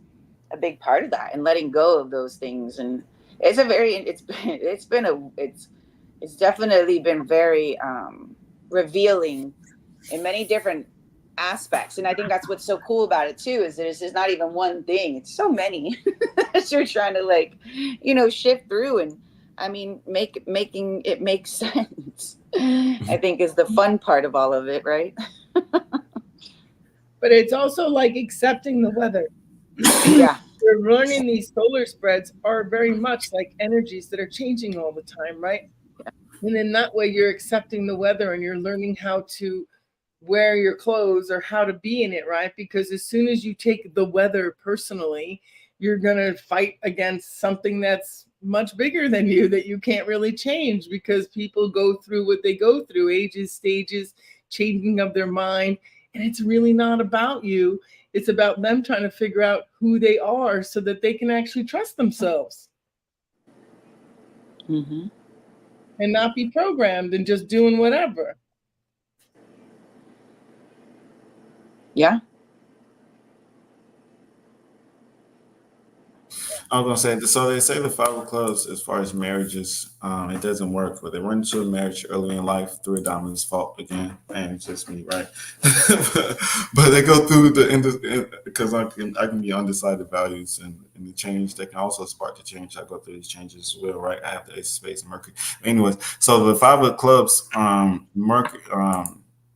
a big part of that, and letting go of those things. And it's a very, it's been a, it's definitely been very revealing in many different aspects. And I think that's what's so cool about it too, is that it's just not even one thing, it's so many that you're trying to, like, you know, shift through. And I mean, making it make sense, I think, is the fun part of all of it, right? But it's also like accepting the weather. Yeah. We're learning these solar spreads are very much like energies that are changing all the time, right? And in that way, you're accepting the weather and you're learning how to wear your clothes or how to be in it, right? Because as soon as you take the weather personally, you're going to fight against something that's much bigger than you that you can't really change, because people go through what they go through, ages, stages, changing of their mind. And it's really not about you. It's about them trying to figure out who they are so that they can actually trust themselves Mm-hmm. and not be programmed and just doing whatever. Yeah. I was gonna say, so they say the five of clubs, as far as marriages, it doesn't work. But they run into a marriage early in life through a dominant's fault again, and it's just me, right? But they go through the end because I can be undecided values, and the change they can also spark the change. I go through these changes as well, right? I have the Ace of Spades and Mercury. Anyways, so the five of clubs, Mercury.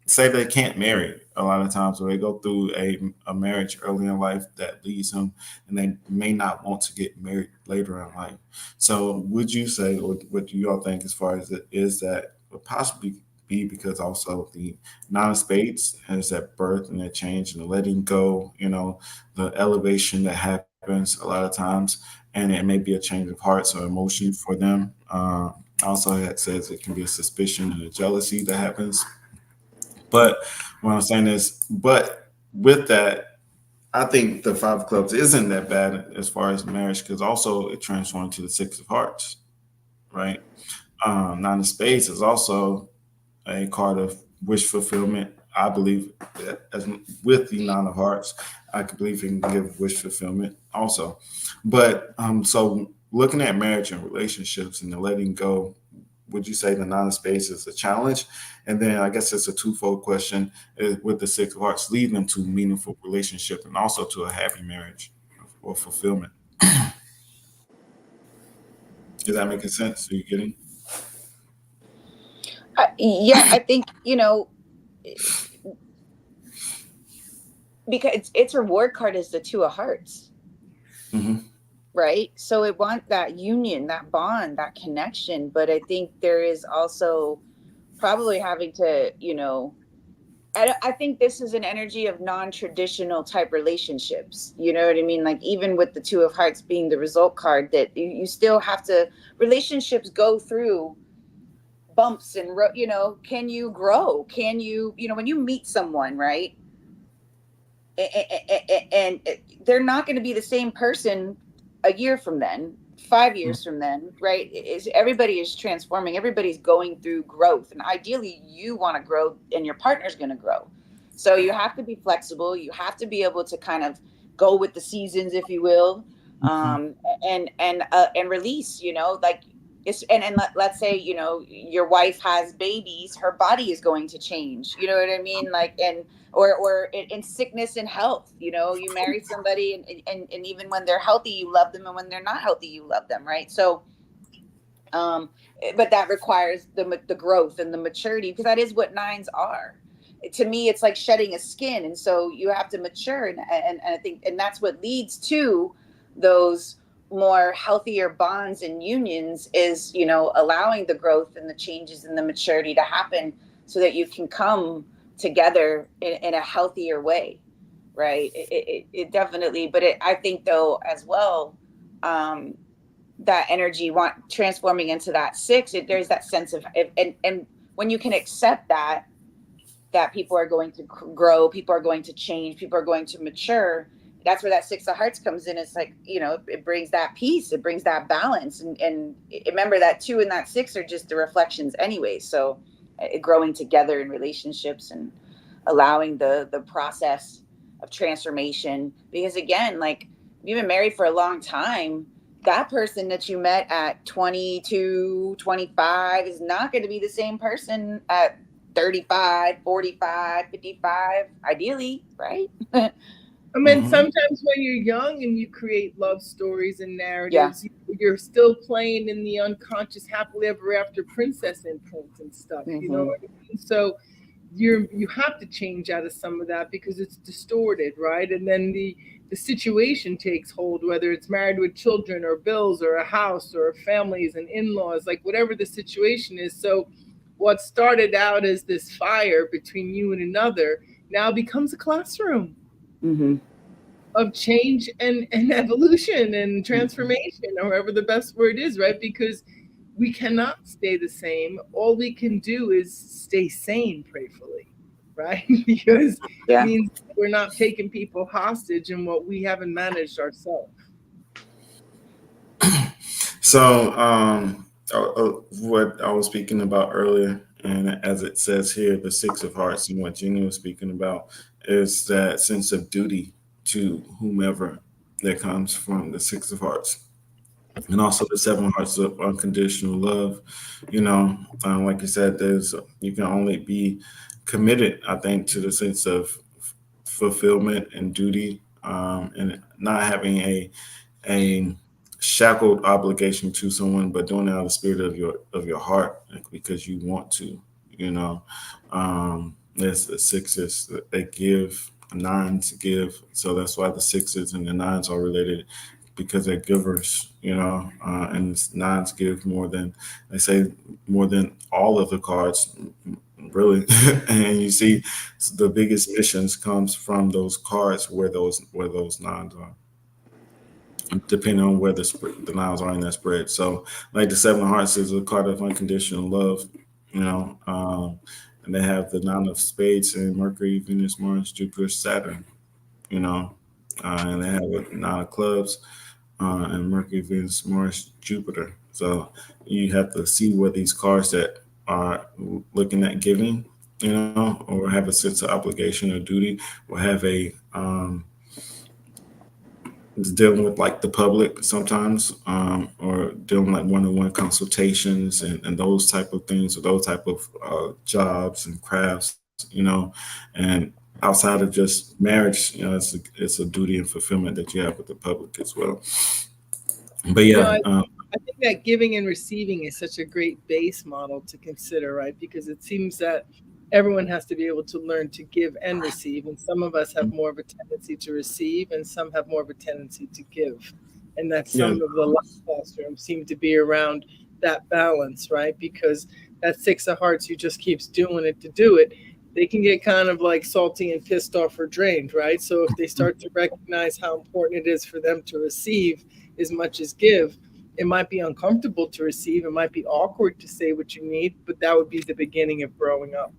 Say they can't marry a lot of times, or they go through a marriage early in life that leads them, and they may not want to get married later in life. So would you say, or what do you all think, as far as it is, that would possibly be because also the nine of spades has that birth and that change and the letting go, the elevation that happens a lot of times, and it may be a change of hearts or emotion for them. Also, it says it can be a suspicion and a jealousy that happens. But what I'm saying is, but with that, I think the five of clubs isn't that bad as far as marriage, because also it transforms to the six of hearts, right? Nine of spades is also a card of wish fulfillment. I believe that as with the nine of hearts, I could believe it can give wish fulfillment also. But so looking at marriage and relationships and the letting go, would you say the nine of spades is a challenge? And then I guess it's a twofold question: with the six of hearts leading them to meaningful relationship and also to a happy marriage or fulfillment? Is that making sense? Are you getting? Yeah, I think, because its reward card is the two of hearts, Hmm. right? So it wants that union, that bond, that connection. But I think there is also probably having to, I think this is an energy of non-traditional type relationships. You know what I mean? Like, even with the two of hearts being the result card, that you still have to, relationships go through bumps and, can you grow? Can you, when you meet someone, right? And they're not going to be the same person a year from then, 5 years from then, right? Is everybody is transforming, everybody's going through growth, and ideally you want to grow and your partner's going to grow. So you have to be flexible, you have to be able to kind of go with the seasons, if you will. um and release, like, and let's say, your wife has babies, her body is going to change, you know what I mean, like, and or in sickness and health, you marry somebody, and even when they're healthy you love them, and when they're not healthy you love them, right? So um but that requires the growth and the maturity, because that is what nines are. To me, it's like shedding a skin, and so you have to mature, and I think, and that's what leads to those more healthier bonds and unions, is, allowing the growth and the changes and the maturity to happen, so that you can come together in a healthier way, right? It definitely, but I think, though, as well, um that energy want transforming into that six, there's that sense of, and when you can accept that people are going to grow, people are going to change, people are going to mature, that's where that Six of Hearts comes in. It's like, it brings that peace, it brings that balance. And remember that 2 and that 6 are just the reflections anyway. So growing together in relationships and allowing the process of transformation. Because again, like, you've been married for a long time, that person that you met at 22, 25 is not going to be the same person at 35, 45, 55, ideally, right? I mean, sometimes when you're young and you create love stories and Yeah. narratives, you're still playing in the unconscious happily ever after princess imprint and stuff. You know what I mean? So you have to change out of some of that because it's distorted, right? And then the situation takes hold, whether it's married with children or bills or a house or families and in-laws, like whatever the situation is. So what started out as this fire between you and another now becomes a classroom of change and evolution and transformation, or however the best word is, right? Because we cannot stay the same. All we can do is stay sane, prayerfully, right? Because it means we're not taking people hostage in what we haven't managed ourselves. So, what I was speaking about earlier, and as it says here, the Six of Hearts, and what Gina was speaking about, is that sense of duty to whomever that comes from the Six of Hearts. And also the Seven Hearts of unconditional love. Like you said, you can only be committed, I think, to the sense of fulfillment and duty, and not having a shackled obligation to someone, but doing it out of the spirit of your heart, like, because you want to. There's the sixes that they give, nines give, so that's why the sixes and the nines are related, because they're givers. And nines give more than, they say, more than all of the cards, really. And you see the biggest missions comes from those cards where those nines are, depending on where the lines are in that spread. So, like the Seven of Hearts is a card of unconditional love, and they have the Nine of Spades and Mercury, Venus, Mars, Jupiter, Saturn, and they have a Nine of Clubs and Mercury, Venus, Mars, Jupiter. So you have to see what these cards that are looking at giving, or have a sense of obligation or duty, or have dealing with like the public sometimes, or doing like one-on-one consultations and those type of things, or those type of jobs and crafts, and outside of just marriage, it's a duty and fulfillment that you have with the public as well. But yeah, I think that giving and receiving is such a great base model to consider, right? Because it seems that everyone has to be able to learn to give and receive. And some of us have more of a tendency to receive, and some have more of a tendency to give. And that some of the life classrooms seem to be around that balance, right? Because that Six of Hearts, who just keeps doing it to do it, they can get kind of like salty and pissed off or drained, right? So if they start to recognize how important it is for them to receive as much as give, it might be uncomfortable to receive. It might be awkward to say what you need, but that would be the beginning of growing up.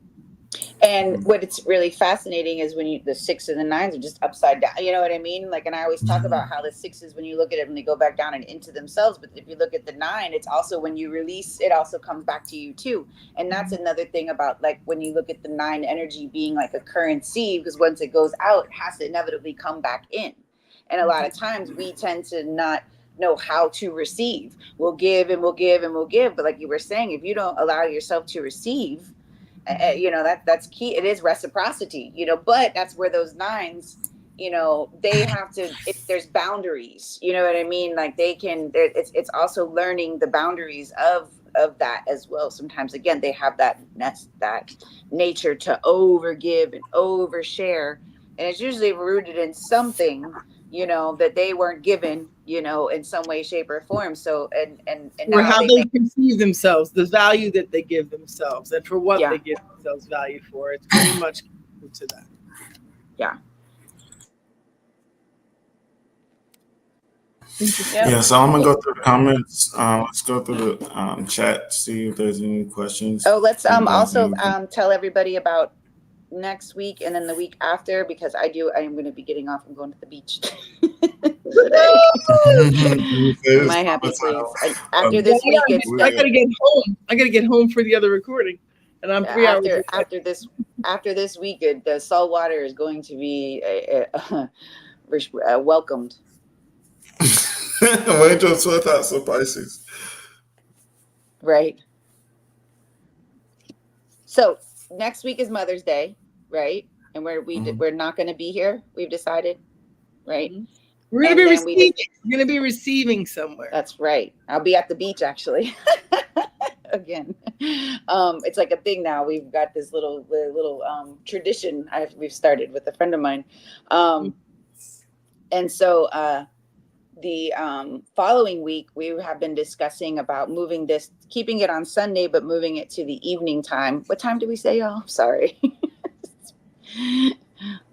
And what it's really fascinating is when the 6 and the 9s are just upside down. You know what I mean? Like, and I always talk about how the 6s, when you look at it, when they go back down and into themselves. But if you look at the 9, it's also when you release, it also comes back to you too. And that's another thing about, like, when you look at the 9 energy being like a currency, because once it goes out, it has to inevitably come back in. And a lot of times we tend to not know how to receive. We'll give and we'll give and we'll give. But like you were saying, if you don't allow yourself to receive, that's key. It is reciprocity, but that's where those 9s, they have to, there's boundaries, you know what I mean? Like it's also learning the boundaries of that as well. Sometimes, again, they have that nature to overgive and overshare. And it's usually rooted in something, that they weren't given, in some way, shape, or form. So, and or how they perceive themselves, the value that they give themselves, and for what they give themselves value for. It's very much to that. Yeah. Yeah, so I'm gonna go through the comments. Let's go through the chat, see if there's any questions. Oh, let's also tell everybody about next week and then the week after, because I'm going to be getting off and going to the beach today. My happy place. And after this week, it's I gotta get home. I gotta get home for the other recording, and I'm 3 hours. After this weekend, the salt water is going to be welcomed. When you sweat out some Pisces. Right. So next week is Mother's Day, right? And we're not going to be here. We've decided, right? We're gonna be receiving. We're gonna be receiving somewhere. That's right. I'll be at the beach actually. Again, it's like a thing now. We've got this little tradition we've started with a friend of mine, and so the following week we have been discussing about moving this, keeping it on Sunday, but moving it to the evening time. What time did we say, y'all? Sorry.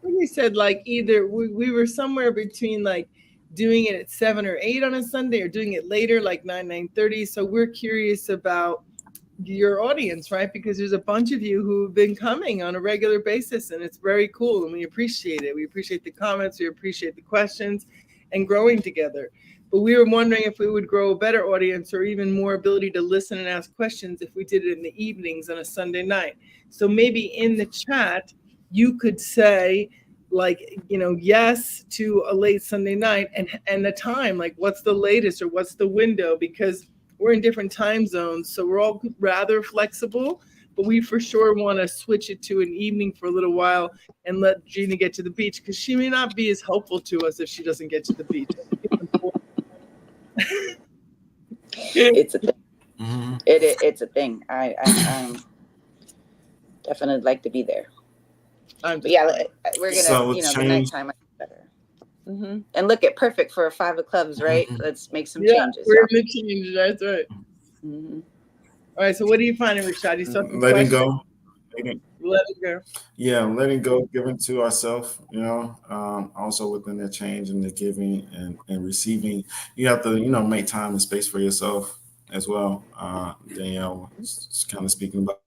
We said like either we were somewhere between like doing it at 7 or 8 on a Sunday, or doing it later, like 9:30. So we're curious about your audience, right? Because there's a bunch of you who've been coming on a regular basis, and it's very cool, and we appreciate it. We appreciate the comments, we appreciate the questions, and growing together. But we were wondering if we would grow a better audience, or even more ability to listen and ask questions, if we did it in the evenings on a Sunday night. So maybe in the chat you could say, like, yes to a late Sunday night, and the time, like what's the latest or what's the window, because we're in different time zones, so we're all rather flexible, but we for sure want to switch it to an evening for a little while and let Gina get to the beach, because she may not be as helpful to us if she doesn't get to the beach. It's a thing. Mm-hmm. It's a thing. I definitely like to be there. But yeah, we're gonna, the nighttime better. Mm-hmm. And look at perfect for 5 of clubs, right? Mm-hmm. Let's make some changes. We're in the change. That's right. Mm-hmm. All right. So what are you finding, Rashad? You saw letting go. Letting go. Yeah, letting go, giving to ourselves. Also within the change and the giving and receiving, you have to make time and space for yourself as well. Danielle was kind of speaking about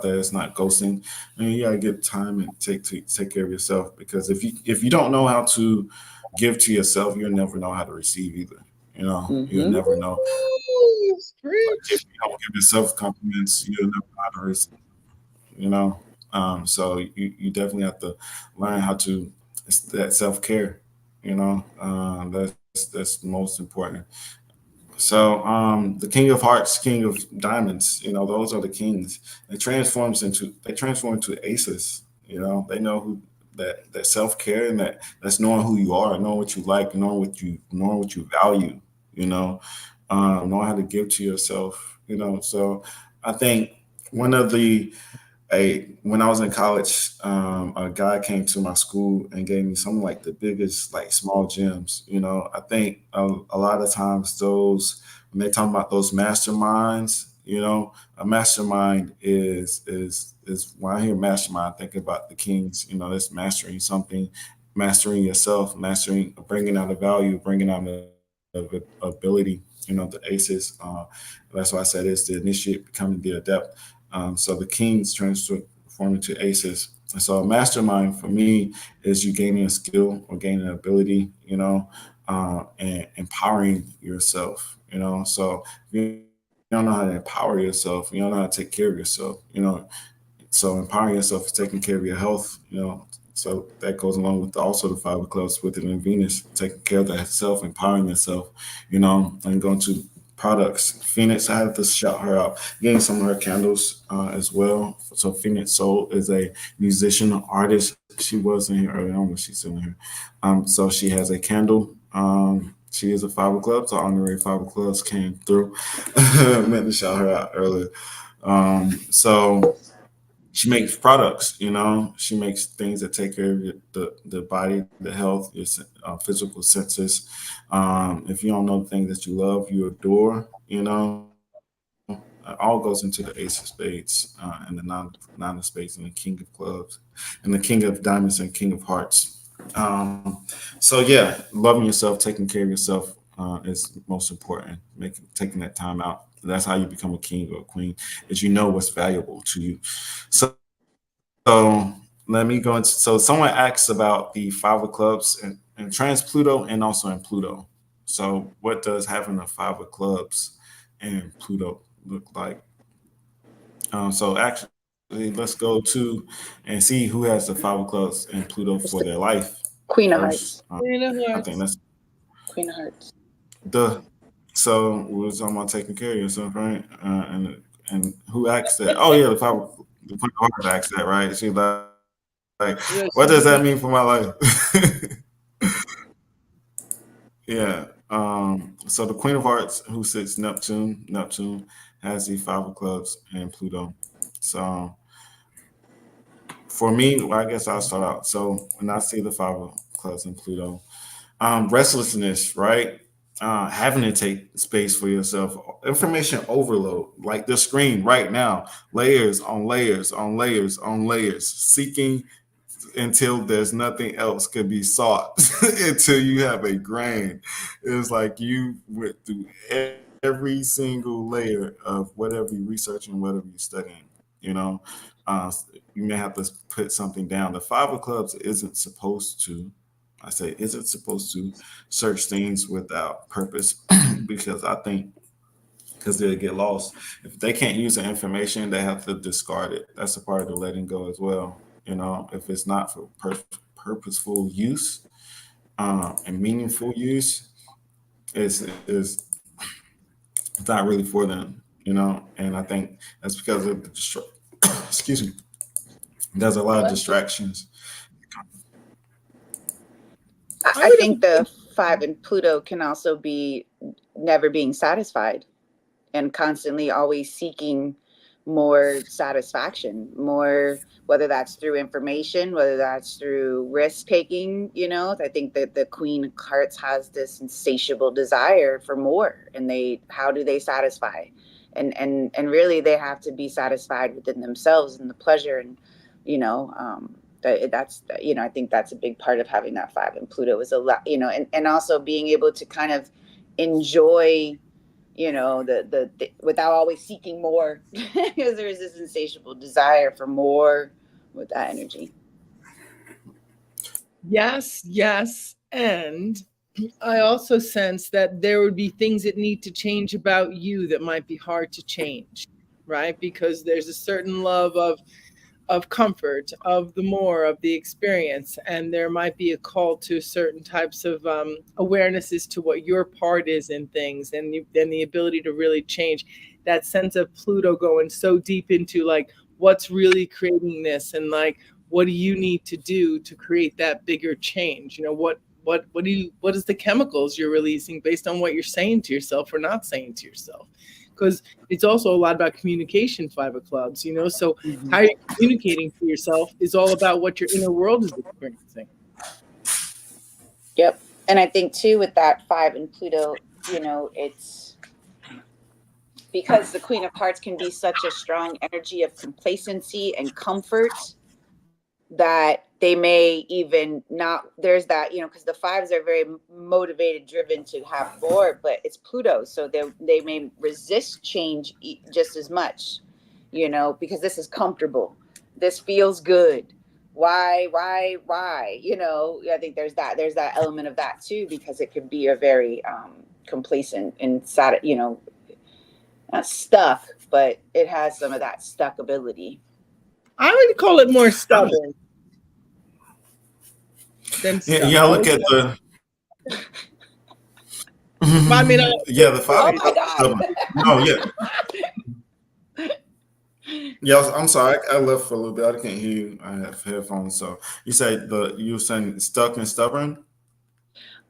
that. It's not ghosting. You gotta get time and take care of yourself, because if you don't know how to give to yourself, you'll never know how to receive either. You'll never know. If you don't give yourself compliments, you'll never know how to receive. So you definitely have to learn how to. It's that self-care. That's most important. So the King of Hearts, King of Diamonds, those are the kings. They transform into aces. They know who that self-care, and that's knowing who you are, knowing what you like, knowing what you value. Knowing how to give to yourself. So I think when I was in college, a guy came to my school and gave me some like the biggest like small gems. I think a lot of times when they talk about those masterminds, a mastermind is when I hear mastermind, I think about the kings. That's mastering something, mastering yourself, bringing out the value, bringing out the ability. The aces. That's why I said it's the initiate, becoming the adept. So the kings transform into aces. And so a mastermind for me is you gaining a skill or gaining an ability, and empowering yourself, So if you don't know how to empower yourself, you don't know how to take care of yourself, So empowering yourself is taking care of your health, So that goes along with also the 5 of clubs within Venus, taking care of that self, empowering yourself, and going to products. Phoenix, I had to shout her out, getting some of her candles as well. So Phoenix Soul is a musician, artist. She was in here earlier. I don't know if she's still in here. So she has a candle. She is a 5 of clubs. Our honorary 5 of clubs came through. Meant to shout her out earlier. So she makes products, she makes things that take care of the body, the health, your physical senses. If you don't know the things that you love, you adore, it all goes into the ace of spades and the nine of spades and the king of clubs and the king of diamonds and king of hearts. So yeah, loving yourself, taking care of yourself is most important. Taking that time out. That's how you become a king or a queen, is what's valuable to you. So So let me go into. So someone asks about the five of clubs and trans Pluto and also in Pluto. So what does having a five of clubs and Pluto look like? So actually, let's go to and see who has the five of clubs and Pluto for It's their the life Queen of first. Hearts. Queen of I think Hearts. that's Queen of Hearts. the. So we're talking about taking care of yourself, right? And who asked that? Oh yeah, the Queen of Hearts asked that, right? She's like, what does that Yeah, mean she's for a my queen. life? Yeah. So the Queen of Hearts, who sits Neptune has the five of clubs and Pluto. So for me, well, I guess I'll start out. So when I see the five of clubs and Pluto, restlessness, right? Having to take space for yourself, information overload, like the screen right now, layers on layers on layers on layers, seeking until there's nothing else could be sought until you have a grain. It's like you went through every single layer of whatever you're researching, whatever you're studying. You know, uh, you may have to put something down. The five of clubs isn't supposed to. I say isn't supposed to search things without purpose because I think because they'll get lost. If they can't use the information, they have to discard it. That's a part of the letting go as well. You know, if it's not for purposeful use and meaningful use, is it's not really for them. You know, and I think that's because of the excuse me. There's a lot of Bless you. distractions. I I would think also, the five in Pluto can also be never being satisfied and constantly always seeking more satisfaction, more, whether that's through information, whether that's through risk taking. I think that the Queen of Hearts has this insatiable desire for more, and how do they satisfy? And really, they have to be satisfied within themselves and the pleasure, and you know, that's I think that's a big part of having that five in Pluto is a lot, and also being able to kind of enjoy the without always seeking more because there is this insatiable desire for more with that energy. yes, yes. And I also sense that there would be things that need to change about you that might be hard to change, right? Because there's a certain love of comfort, of the more, of the experience. And there might be a call to certain types of awareness as to what your part is in things and the ability to really change that sense of Pluto going so deep into like what's really creating this and like what do you need to do to create that bigger change? What is the chemicals you're releasing based on what you're saying to yourself or not saying to yourself? Because it's also a lot about communication, five of clubs, so Mm-hmm. how you're communicating to yourself is all about what your inner world is experiencing. Yep. And I think too with that five in Pluto, it's because the Queen of Hearts can be such a strong energy of complacency and comfort that they may even not, there's that, because the fives are very motivated, driven to have more, but it's Pluto, so they may resist change just as much, because this is comfortable, this feels good. I think there's that element of that too, because it can be a very complacent and sad, not stuck, but it has some of that stuck ability. I would call it more I, stubborn than yeah, stuck. yeah. I Look would at say, the I mean, yeah the five Oh of my crazy. clubs is God. stubborn. No, yeah, yeah. I'm sorry. I left for a little bit. I can't hear you. I have headphones. So you were saying stuck and stubborn.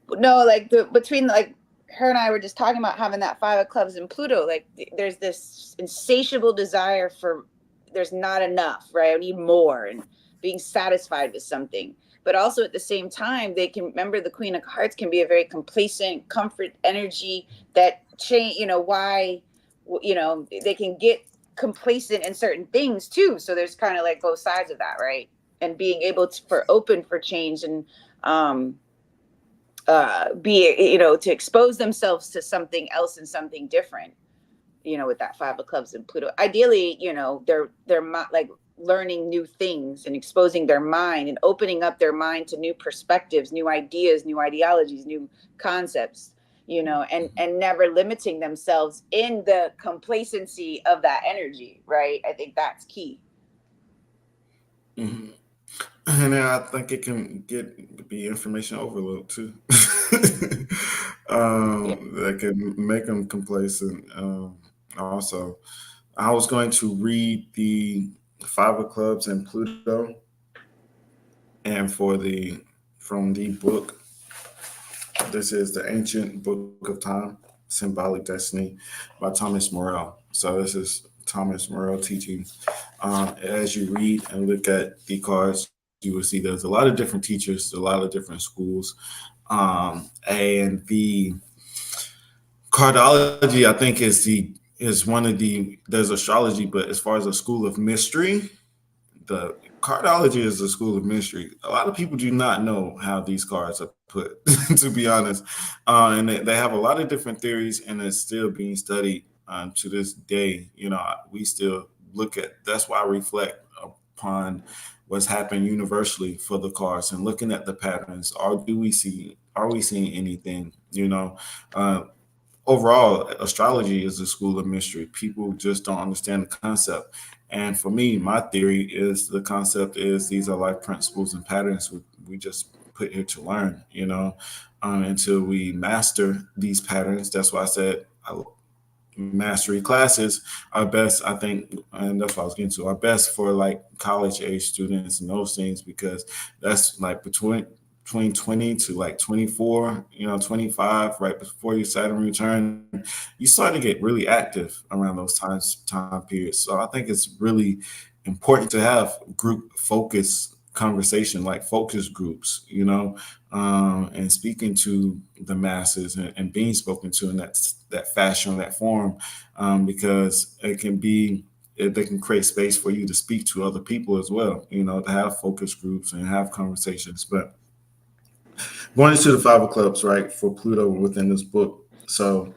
No, like between like her and I were just talking about having that five of clubs and Pluto. Like there's this insatiable desire for there's not enough, right? I need more and being satisfied with something. But also at the same time, they can remember the Queen of Hearts can be a very complacent, comfort energy that change. Why? They can get complacent in certain things too. So there's kind of like both sides of that, right? And being able to for open for change and um be to expose themselves to something else and something different, with that five of clubs and Pluto ideally, they're like learning new things and exposing their mind and opening up their mind to new perspectives, new ideas, new ideologies, new concepts, you know, and never limiting themselves in the complacency of that energy, right? I think that's key. Mhm. And then I think it can be information overload too. Yeah. That can make them complacent. Also, I was going to read the Five of Clubs and Pluto, and from the book, this is the Ancient Book of Time, Symbolic Destiny by Thomas Morell. So this is Thomas Morell teaching. As you read and look at the cards, you will see there's a lot of different teachers, a lot of different schools, and the cardology, I think, is one of there's astrology, but as far as a school of mystery, the cardology is a school of mystery. A lot of people do not know how these cards are put, to be honest, and they have a lot of different theories, and it's still being studied to this day. You know, we still look at. That's why I reflect upon what's happened universally for the cards and looking at the patterns. Or do we see? Are we seeing anything? You know, uh, overall, astrology is a school of mystery. People just don't understand the concept. And for me, my theory is the concept is these are life principles and patterns we just put here to learn, until we master these patterns. That's why I said mastery classes are best, I think, and that's what I was getting to, are best for like college age students and those things because that's like between 20 to like 24, 25, right before your Saturn return, you start to get really active around those time periods. So I think it's really important to have group focus conversation, like focus groups, and speaking to the masses and being spoken to in that fashion, that form, because they can create space for you to speak to other people as well, to have focus groups and have conversations. But going into the Five of Clubs, right, for Pluto within this book. So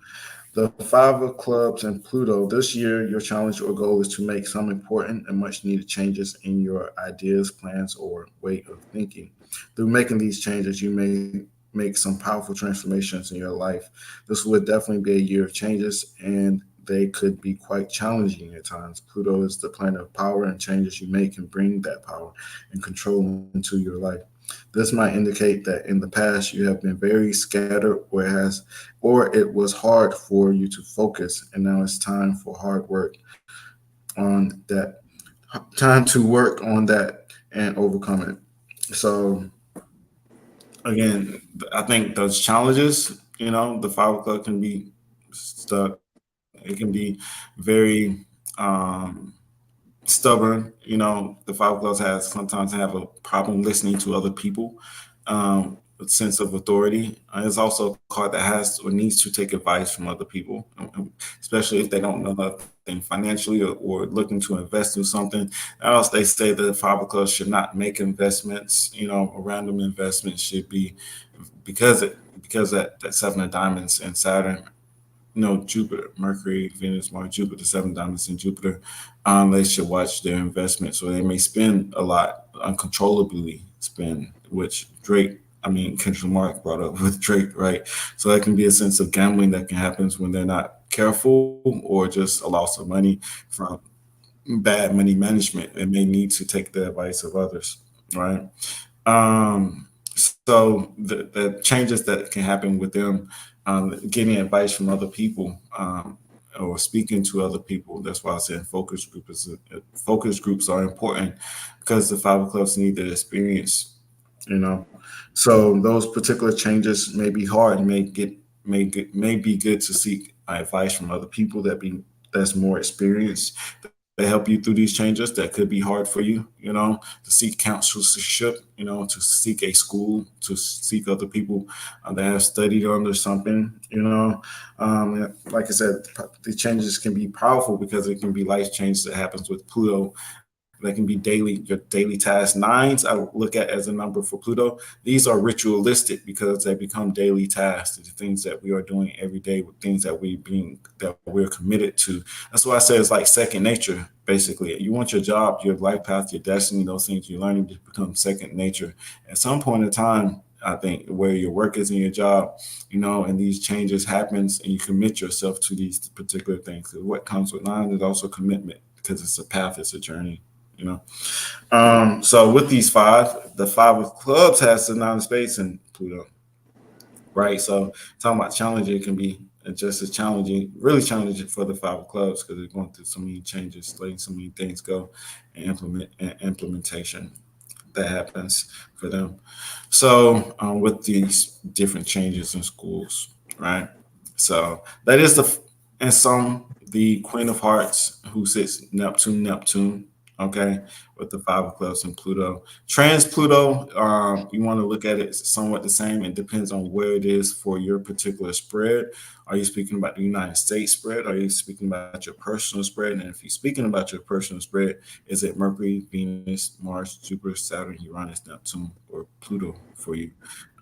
the Five of Clubs and Pluto, this year, your challenge or goal is to make some important and much needed changes in your ideas, plans, or way of thinking. Through making these changes, you may make some powerful transformations in your life. This would definitely be a year of changes, and they could be quite challenging at times. Pluto is the planet of power, and changes you make can bring that power and control into your life. This might indicate that in the past you have been very scattered or it was hard for you to focus, and now it's time for hard work on that time to work on that and overcome it. So again, I think those challenges, the 5 o'clock can be stuck. It can be very stubborn. The 5 o'clocks has sometimes have a problem listening to other people, a sense of authority. It's also a card that has or needs to take advice from other people, especially if they don't know nothing financially or looking to invest in something. Or else they say that 5 o'clocks should not make investments. Random investments should be because that 7 of diamonds and Saturn, Jupiter, Mercury, Venus, Mars, Jupiter, 7 diamonds in Jupiter, they should watch their investments. So they may spend a lot, uncontrollably spend, which Kendrick Lamar brought up with Drake, right? So that can be a sense of gambling that can happen when they're not careful or just a loss of money from bad money management and may need to take the advice of others, right? So the changes that can happen with them, getting advice from other people, or speaking to other people. That's why I said focus groups are important because the 5 o'clocks need the experience. You know, so those particular changes may be hard, may be good to seek advice from other people that's more experienced. They help you through these changes that could be hard for you, to seek counselorship, to seek a school, to seek other people that have studied under something. Like I said, the changes can be powerful because it can be life change that happens with Pluto That can be daily, your daily tasks. Nines, I look at as a number for Pluto. These are ritualistic because they become daily tasks. The things that we are doing every day, with things that we're committed to. That's why I say it's like second nature. Basically, you want your job, your life path, your destiny, those things you're learning to become second nature. At some point in time, I think where your work is in your job, and these changes happens, and you commit yourself to these particular things. 'Cause what comes with nine is also commitment because it's a path, it's a journey. You know. So with these five, the five of clubs has the nine of spades and Pluto, right? So talking about challenging, it can be just as challenging, really challenging for the five of clubs because they're going through so many changes, letting so many things go, and implementation that happens for them. So with these different changes in schools, right? So that is in some the Queen of Hearts who sits Neptune, okay, with the five of clubs and Pluto. Trans Pluto, you want to look at it somewhat the same. It depends on where it is for your particular spread. Are you speaking about the United States spread? Are you speaking about your personal spread? And if you're speaking about your personal spread, is it Mercury, Venus, Mars, Jupiter, Saturn, Uranus, Neptune, or Pluto for you?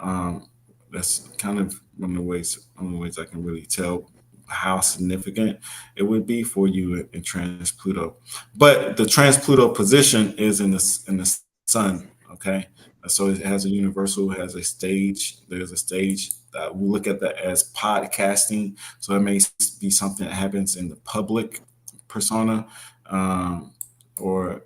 Um, that's kind of one of the ways I can really tell how significant it would be for you in trans Pluto. But the trans Pluto position is in the sun. Okay, so it has a universal, has a stage. There's a stage that we look at that as podcasting. So it may be something that happens in the public persona, um, or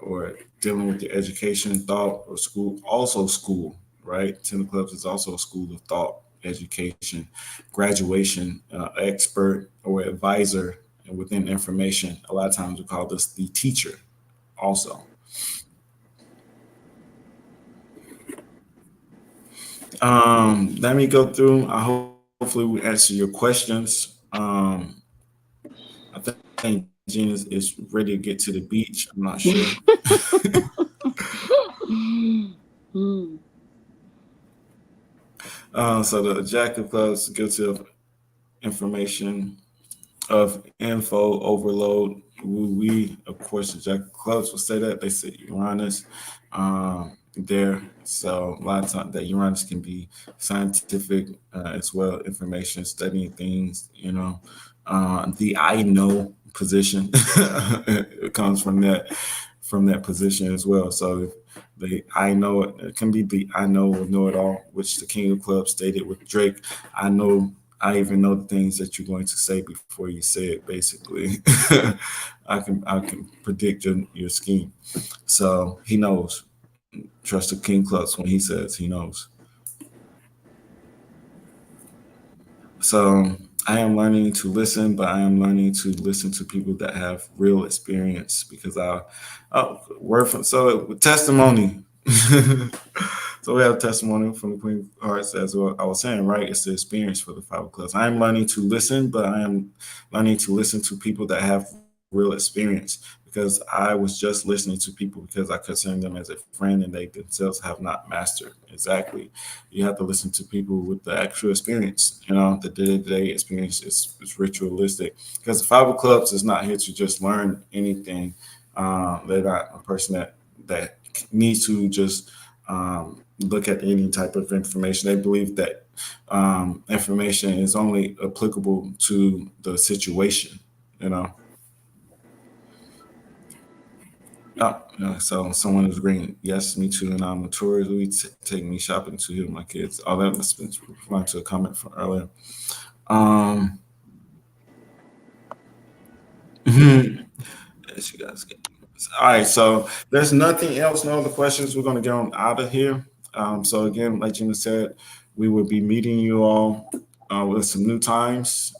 dealing with your education, thought, or school. Also school, right? Ten of Clubs is also a school of thought, education, graduation, expert or advisor within information. A lot of times we call this the teacher also. Let me go through. Hopefully we answer your questions. I think Gina is ready to get to the beach. I'm not sure. Hmm. So the Jack of Clubs gives you information of info overload. We, of course, the Jack of Clubs will say that. They say Uranus there. So a lot of times that Uranus can be scientific as well, information, studying things, the I know position it comes from that position as well. So the I know it can be the I know or know it all, which the King of Clubs stated with Drake. I know I even know the things that you're going to say before you say it. Basically, I can predict your scheme. So he knows. Trust the King Clubs when he says he knows. So I am learning to listen, but I am learning to listen to people that have real experience because word from so testimony. So we have testimony from the Queen of Hearts as well. I was saying, right? It's the experience for the five of clubs. I am learning to listen, but I am learning to listen to people that have real experience because I was just listening to people because I consider them as a friend and they themselves have not mastered. Exactly. You have to listen to people with the actual experience, the day-to-day experience is ritualistic because the five of clubs is not here to just learn anything. They're not a person that needs to just look at any type of information. They believe that information is only applicable to the situation, you know. So someone is agreeing, yes, me too, and I'm a tourist. We take me shopping to heal my kids. All that must have been replying to a comment from earlier. Um, as you guys get. All right, so there's nothing else, no other questions. We're going to get on out of here. So again, like Gina said, we will be meeting you all with some new times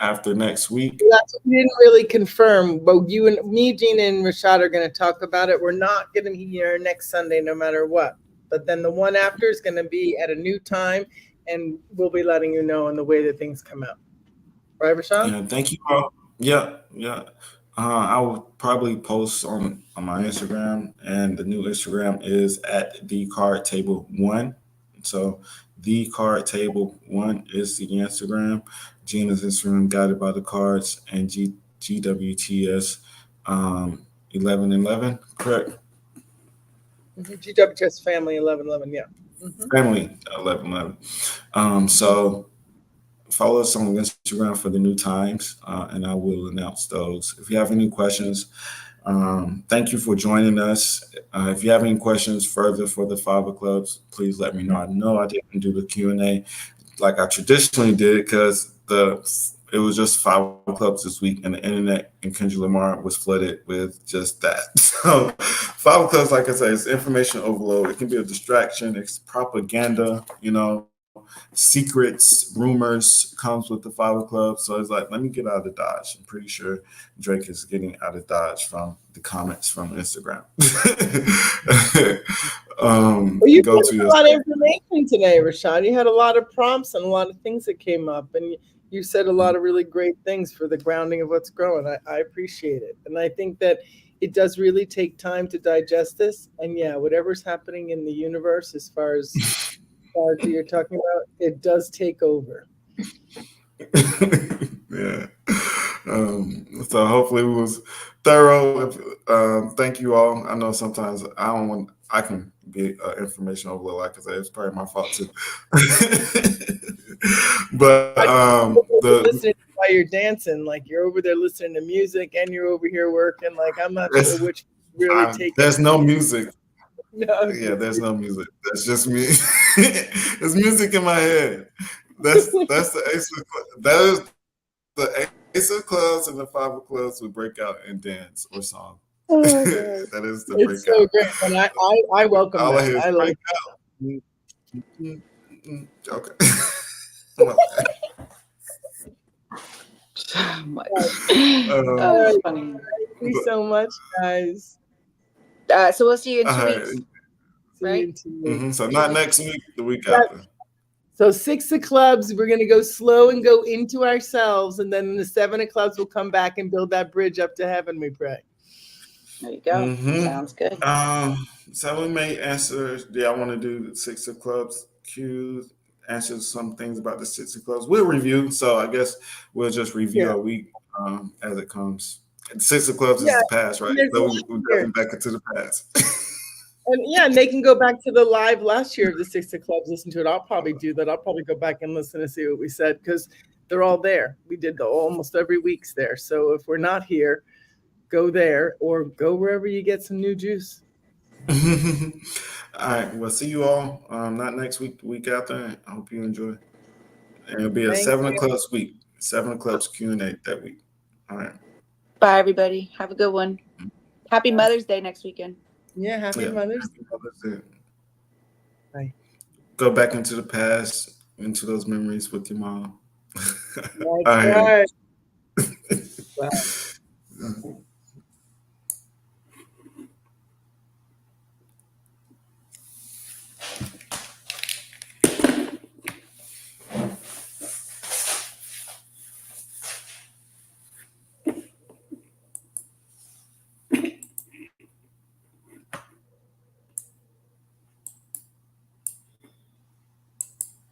after next week. That's we didn't really confirm, but you and me, Gina, and Rashad are going to talk about it. We're not going to be here next Sunday, no matter what. But then the one after is going to be at a new time, and we'll be letting you know in the way that things come out. Right, Rashad? Yeah, thank you all. Yeah, yeah. I will probably post on my Instagram, and the new Instagram is at the card table one. So the card table one is the Instagram. Gina's Instagram, guided by the cards, and GWTS 1111, correct? GWS Family 1111. Yeah. Family 1111. So follow us on Instagram for the new times, and I will announce those. If you have any questions, thank you for joining us. If you have any questions further for the Fiber Clubs, please let me know. I know I didn't do the Q&A like I traditionally did because it was just 5 clubs this week, and the internet in Kendrick Lamar was flooded with just that. So 5 clubs, like I said, it's information overload. It can be a distraction. It's propaganda, secrets, rumors comes with the 5 club. So it's like, let me get out of Dodge. I'm pretty sure Drake is getting out of Dodge from the comments from Instagram. Well, you Go put to a lot of information today, Rashad. You had a lot of prompts and a lot of things that came up, and you said a lot of really great things for the grounding of what's growing. I appreciate it, and I think that it does really take time to digest this. And yeah, whatever's happening in the universe, as far as you're talking about, it does take over. Yeah. So hopefully it was thorough. Thank you all. I know sometimes I can be information overload. Like I said, it's probably my fault too. But listening while you're dancing, like you're over there listening to music and you're over here working. Like I'm not sure which really take. There's no music. No. Yeah, there's no music. That's just me. There's music in my head. That's the ace of that is the ace of clubs and the 5 clubs would break out and dance or song. Oh, that is the it's breakout. So great, and I welcome all that. I like okay. So much. That's funny. Thank you so much, guys. So we'll see you in 2 weeks. Right? So not next week, the week after. So 6 of clubs, we're going to go slow and go into ourselves. And then the 7 of clubs will come back and build that bridge up to heaven, we pray. There you go. Sounds good. So we may answer, I want to do the 6 of clubs, answer some things about the 6 of clubs. We'll review. So I guess we'll just review our week as it comes. And 6 of clubs is the past, right? So we're going back into the past. And they can go back to the live last year of the 6 of clubs, listen to it. I'll probably do that. I'll probably go back and listen to see what we said because they're all there. We did almost every week's there. So if we're not here, go there or go wherever you get some new juice. All right. Well, see you all. Not next week, the week after. I hope you enjoy. And it'll be a 7 of clubs week. 7 of clubs Q&A that week. All right. Bye, everybody. Have a good one. Happy Mother's Day next weekend. Yeah, happy Mother's Day. Bye. Go back into the past, into those memories with your mom. That's right. Wow.